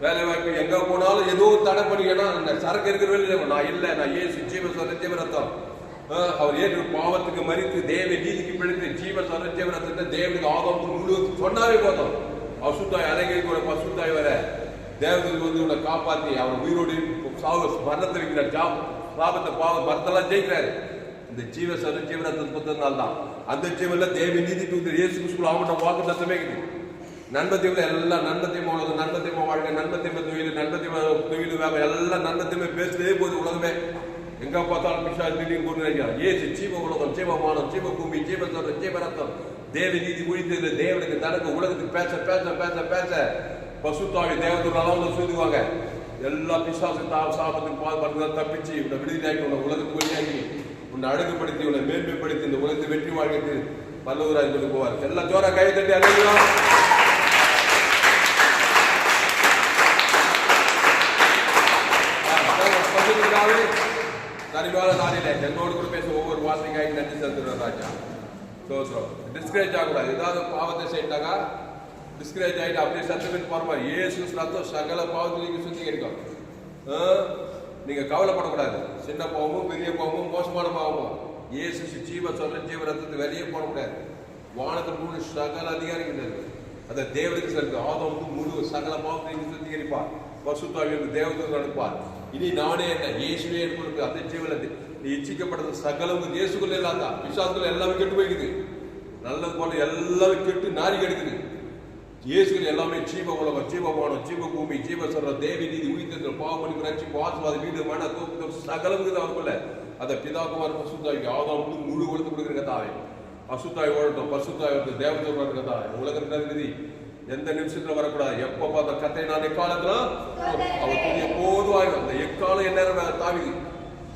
வேலை வாய்ப்பு எங்க போனாலும் ஏதோ தடை பண்ணிக்கணும். சரக்கு இருக்கிற வேலை நான் இல்லை, நான் ஏசு ஜீவ சொல்ற ஜீவரத்தம் அவர் ஏற்று பாவத்துக்கு மறித்து தேவ நீதிக்கு பிடித்து ஜீவ சொல்ற ஜீவரத்தை தேவனுக்கு ஆதாம் முழுவதும் சொன்னாவே போதும். அசுத்தாய் அலைகளுக்கு ஒரு பசுத்தாய் வர தேவதூதர் வந்து உன்னை காப்பாற்றி அவர் உயிரோடு மரணத்தை வைக்கிறார். சாபத்தை பாவம் மரத்தெல்லாம் ஜெயிக்கிறாரு. இந்த ஜீவ சொல்ற ஜீவரத்தினால தான் அந்த ஜீவன்ல தேவ நீதி இயேசு கிறிஸ்துவுக்குள் அவனோட வாக்கு தத்தமே இருக்குது. நன்மத்தையுள்ள எல்லாம் நன்மத்தையும் உலகம், நன்மத்தையும் வாழ்க்கை, நன்மத்தையும் தொழில், நன்மத்தையும் தொழில் வேகம் எல்லாம் நன்மத்தையுமே பேசுறதே போது உலகமே. எங்க பார்த்தாலும் பிசா திடீர்னு கொண்டு நினைக்கிறான். ஏசு ஜீவ உலகம், ஜீவமானம், ஜீவ பூமி, ஜீவ சொல்ற ஜீவரத்தம் தேவ நீதி முடித்தது தேவனுக்கு தனக்கு உலகத்துக்கு பேச பேச பேச பேச பசுத்தாவி தேவதூரெல்லாம் சொல்லுவாங்க. எல்லா பிசாசு சாபத்துக்கு பாதுகாத்து தப்பிச்சு உன்னை விடுதலையாக்கி உன்னை உலகத்துக்கு வெளியாக்கி உன்னை அழகுபடுத்தி உன்னை மேன்மைப்படுத்தி இந்த உலகத்தை வெற்றி வாழ்க்கைக்கு பல்லவராய் சொல்லி போவார். எல்லாம் ஜோரா கை தட்டி அழைக்கலாம். தனிமையான நாளில என்னோடு கூட பேச ஒவ்வொரு வார்த்தைக்காக நன்றி செலுத்துறோம் ராஜா. டிஸ்கரேஜ் ஆகக்கூடாது. ஏதாவது பாவத்தை செய்யிட்டாங்க டிஸ்கரேஜ் ஆகிட்டு அப்படியே சத்துக்கு போறமா ஏசு ரத்தம் சகல பாவத்திலையும் சுத்திகரிக்கும். நீங்க கவலைப்படக்கூடாது. சின்ன பாவமும் பெரிய பாவமும் மோசமான பாவமும் ஏசு ஜீவ சொல்ற ஜீவ ரத்தத்தை வெளியே போடக்கூடாது. வானத்தில் முழு சகல அதிகாரிகள் இருக்கு. அதை தேவனுக்கு செலுத்து. ஆதாம் முழு சகல பாவத்தையும் சுத்திகரிப்பார். பசுத்தாவிற்கு தேவதூதர் அனுப்பார். இனி நானே என்ன இயேசுவே கொடுத்து அந்த ஜீவனத்தை இச்சிக்கப்பட்டது சகலம் இயேசுக்குள்ள இல்லாத விசுவாசத்துல எல்லாமே கெட்டு போய்க்குது. நல்லது போல எல்லாமே கெட்டு நாரி கெடுக்குது. இயேசுகள் எல்லாமே ஜீவ உலகம், ஜீவமானம், ஜீவ பூமி, ஜீவ சொல்ற தேவி நீதி உயிர்த்தல் பாவமணி ரட்சி வாசுவாத வீடு மன தோப்பு சகலம் அவருக்குள்ள அதை பிதாகுமார் பசுத்தாய்க்கு ஆதாம் முழு உலகத்து கொடுக்குற கதாவே. பசுத்தாய் ஓடட்டும், பசுத்தாய் வந்து தேவதூர் கதாவே. உலகத்தின் எந்த நிமிஷத்துல வரக்கூடாது. எப்ப பார்த்த கத்தை நான் எக்காலத்துல அவர் புதிய போதுவாய் அந்த எக்காலம் என்ன தாவிது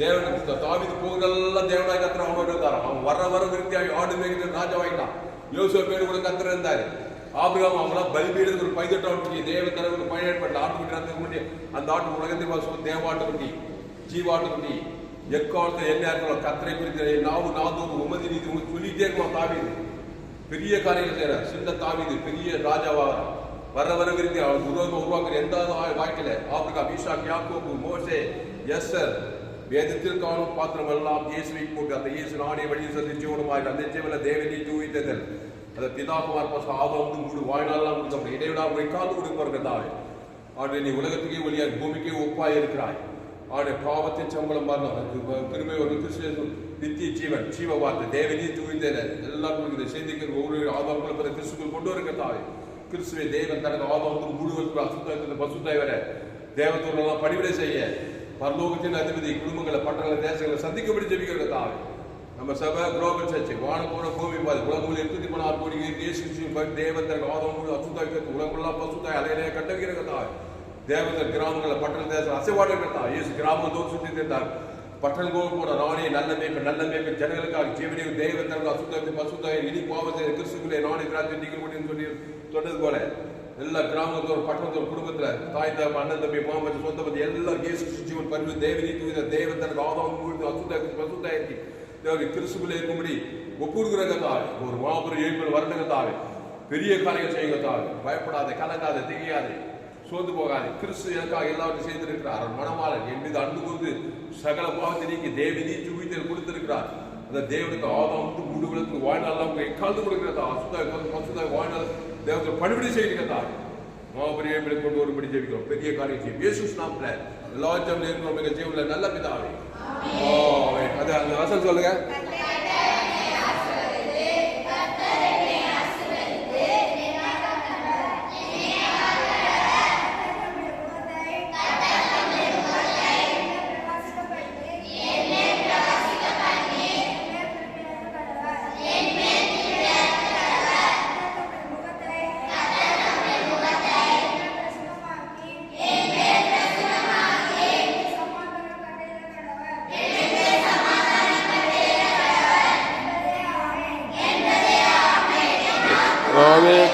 தேவனுக்கு தாவிது போகெல்லாம் தேவனாய் கத்திர அவன் இருந்தார். அவன் வர விருத்தியாகி ஆடு மேய்கிற ராஜாவாயிட்டான். யோசேப்பு பேரு கூட கத்திர இருந்தாரு. ஆபிரகாம் அவங்களாம் பலிபீடத்துக்கு ஒரு 18 ஆட்டுக்குட்டி தேவ தலைவருக்கு பயன்பட்ட ஆட்டுக்குட்டி முன்னே அந்த ஆட்டு உலகத்தை பார்த்து தேவாட்டுக்குட்டி ஜீவாட்டுக்குட்டி எக்காலத்தை என்ன இருக்கணும் கத்திரை குறித்த நாவும் உமதி நீதி சொல்லிட்டே இருக்கணும். தாவிது பெரிய காரியங்கள் செய்யற சின்ன தாவிது பெரிய ராஜாவா வர விருத்தி அவன் உருவாக்குற எந்த வாழ்க்கையில ஆபிரகாம், ஈசாக், யாக்கோபு, மோசே, எஸ்தர் வேதத்திற்கான பாத்திரம் எல்லாம் இயேசுவை போட்டு அந்த இயேசு நாடிய வழியை சந்திச்சு உணவாய் அந்த ஜீவன தேவனை தூய்த்தல் அதை பிதாகுமார் பசு ஆதம் முழு வாழ்நாளெல்லாம் கொடுக்க இடைவிடா காத்து கொடுப்பார்கள். ஆண்டு நீ உலகத்துக்கே ஒளியாய் பூமிக்கே ஒப்பாய் இருக்கிறாய். ஆண்டு பாவத்தின் சம்பளம் திரும்ப ஒரு கிறிஸ்து நித்திய ஜீவன் ஜீவ வார்த்தை தேவனே தூய்ந்தேன் எல்லாம் கொடுக்குது செய்திக்கிற ஒவ்வொரு ஆதாம்களை கிறிஸ்துக்குள் கொண்டு வருகிறதாவே. கிறிஸ்துவை தேவன் தனக்கு ஆதாம் முழுவதுக்கு அசுத்தாய் பசுத்தாய் வர தேவத்தூரெல்லாம் பணிவிடை செய்ய பரலோகத்தின் அதிபதி குடும்பங்களை பட்டணங்களை தேசங்களை சந்திக்கப்படி ஜெபிக்கிறதாவே. நம்ம சபை குளோபல் சர்ச்சை வானப்போற பூமி பாது உலகம் 816 கோடி தேவன் தனக்கு ஆதாம் முழு அசுத்தாய் உலகெல்லாம் பசுத்தாய் அலையிலே கட்டவிக்கிறதாவே. தேவதர் கிராமங்களை பட்டண தேசம் அசைவாடுகிறதா இயேசு கிராமம் தோறு சுற்றி இருந்தார். பட்டணம் போன நானே நல்ல மேய்ப்பு ஜனங்களுக்காக ஜீவனை தேவத்தர்கள் அசுத்தாய் பசுத்தாய் இனி பாவத்தை கிறிஸ்துக்குள்ளே நானே திராட்சை நீங்கள் சொல்லி சொன்னது போல எல்லா கிராமத்தோர் பட்டணத்தோர் குடும்பத்துல தாய் தகப்பன் அண்ணன் தம்பி மாமன் சொந்த பத்தி எல்லாம் இயேசு ஜீவன் பரிவு தேவனி தூய்த தேவத்தர்கள் ஆதாம் முழுது அசுத்தாய் பசுத்தாயிருக்கு தேவரை கிறிஸ்துக்குள்ளே இருக்கும்படி ஒப்புடுகிற கதாவே ஒரு மாபெரும் எழுப்பில் வரணுங்கதாவே. பெரிய காரியங்கள் செய்யுங்க தாய். பயப்படாதே, கலங்காதே, திகையாதே, சோர்ந்து போகாதே. கிறிஸ்து எனக்காக எல்லாவற்றையும் செய்திருக்கிறார். அவர் மனமாளன், என் மீது அன்பு கூர்ந்து சகல பாவத்தை நீக்கி தேவ நீதி உயிர்த்தல் கொடுத்திருக்கிறார். அந்த தேவனுக்கு ஆதாமுக்கு முடிவுகளுக்கு வாழ்நாள் கலந்து கொடுக்கிறதா அசுதாய் வாழ்நாள் தேவத்தில் பணிபடி செய்கிறதா மாபெரிய கொண்டு வரும்படி ஜெபிக்கிறோம். பெரிய காரியம் செய்யும் இயேசு நாமத்திலே எல்லா ஜெபம் இருக்கிறோம் எங்கள் ஜீவனில் நல்ல பிதாவே. அது அந்த வசனம் சொல்லுங்க.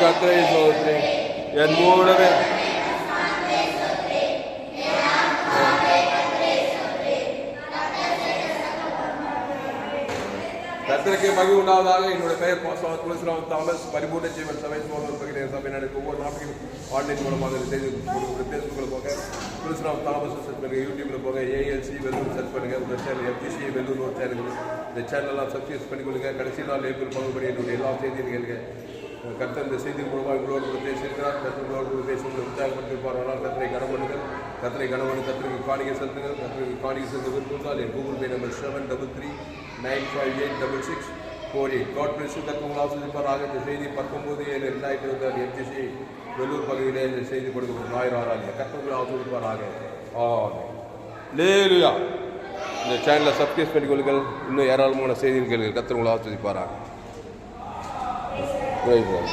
கர்த்தரை ஸ்தோத்திரி என் மூடவே கர்த்தருக்கு மகிழ்வு உண்டாவதாக. என்னுடைய பெயர் துளசிராம் தாமஸ். பரிபூர்ண ஜீவன் சபை சோழர் சபை நடக்கும் ஒவ்வொரு நாட்டையும் ஆன்லைன் மூலமாக செய்து ஃபேஸ்புக்கில் போக துளசிராம் தாமஸ் சர்ச் பண்ணுங்க, யூடியூப்ல போக ஏஎல்சி வெல்லூர் சர்ச் பண்ணுங்க, இந்த சேனல் எஃப்டிசி வெல்லூர் ஒரு சேனல். இந்த சேனல்லாம் சப்ஸ்கிரைப் பண்ணிக்கொள்ளுங்க. கடைசி நாள் ஏப்ரல் பங்குபடி என்னுடைய எல்லா செய்தியும் கேளுங்க. கர்த்தர் இந்த செய்தி மூலமாக உங்களோடு கூட பேசியிருக்கிறார். கர்த்தர்களோடு கூட பேசி உங்களை உற்சாகப்படுத்திருப்பார். ஆனால் கர்த்தரை கனமண்ணுங்கள், கர்த்தரை கனமண்ணு, கர்த்தருக்கு காணிக்கை செலுத்துங்கள். கர்த்தருக்கு காணிக்கை செலுத்த விருப்பத்தால் என் Google Pay number 7339586648. God bless you. கர்த்தர் உங்களை ஆசீர்வதிப்பாராக. இந்த செய்தி 19/7/2026 எஃப்டிசி வெல்லூர் பகுதியிலே இந்த செய்தி கொடுக்கப்படும் ஞாயிறு கர்த்தர் உங்களை ஆசீர்வதிப்பாராக. அல்லேலூயா. இந்த சேனலை சப்ஸ்கிரைப் பண்ணிக்கொள்ளுங்கள். இன்னும் ஏராளமான செய்திகள் கேளுங்கள். கர்த்தர் உங்களை ஆசீர்வதிப்பாராக. Praise God.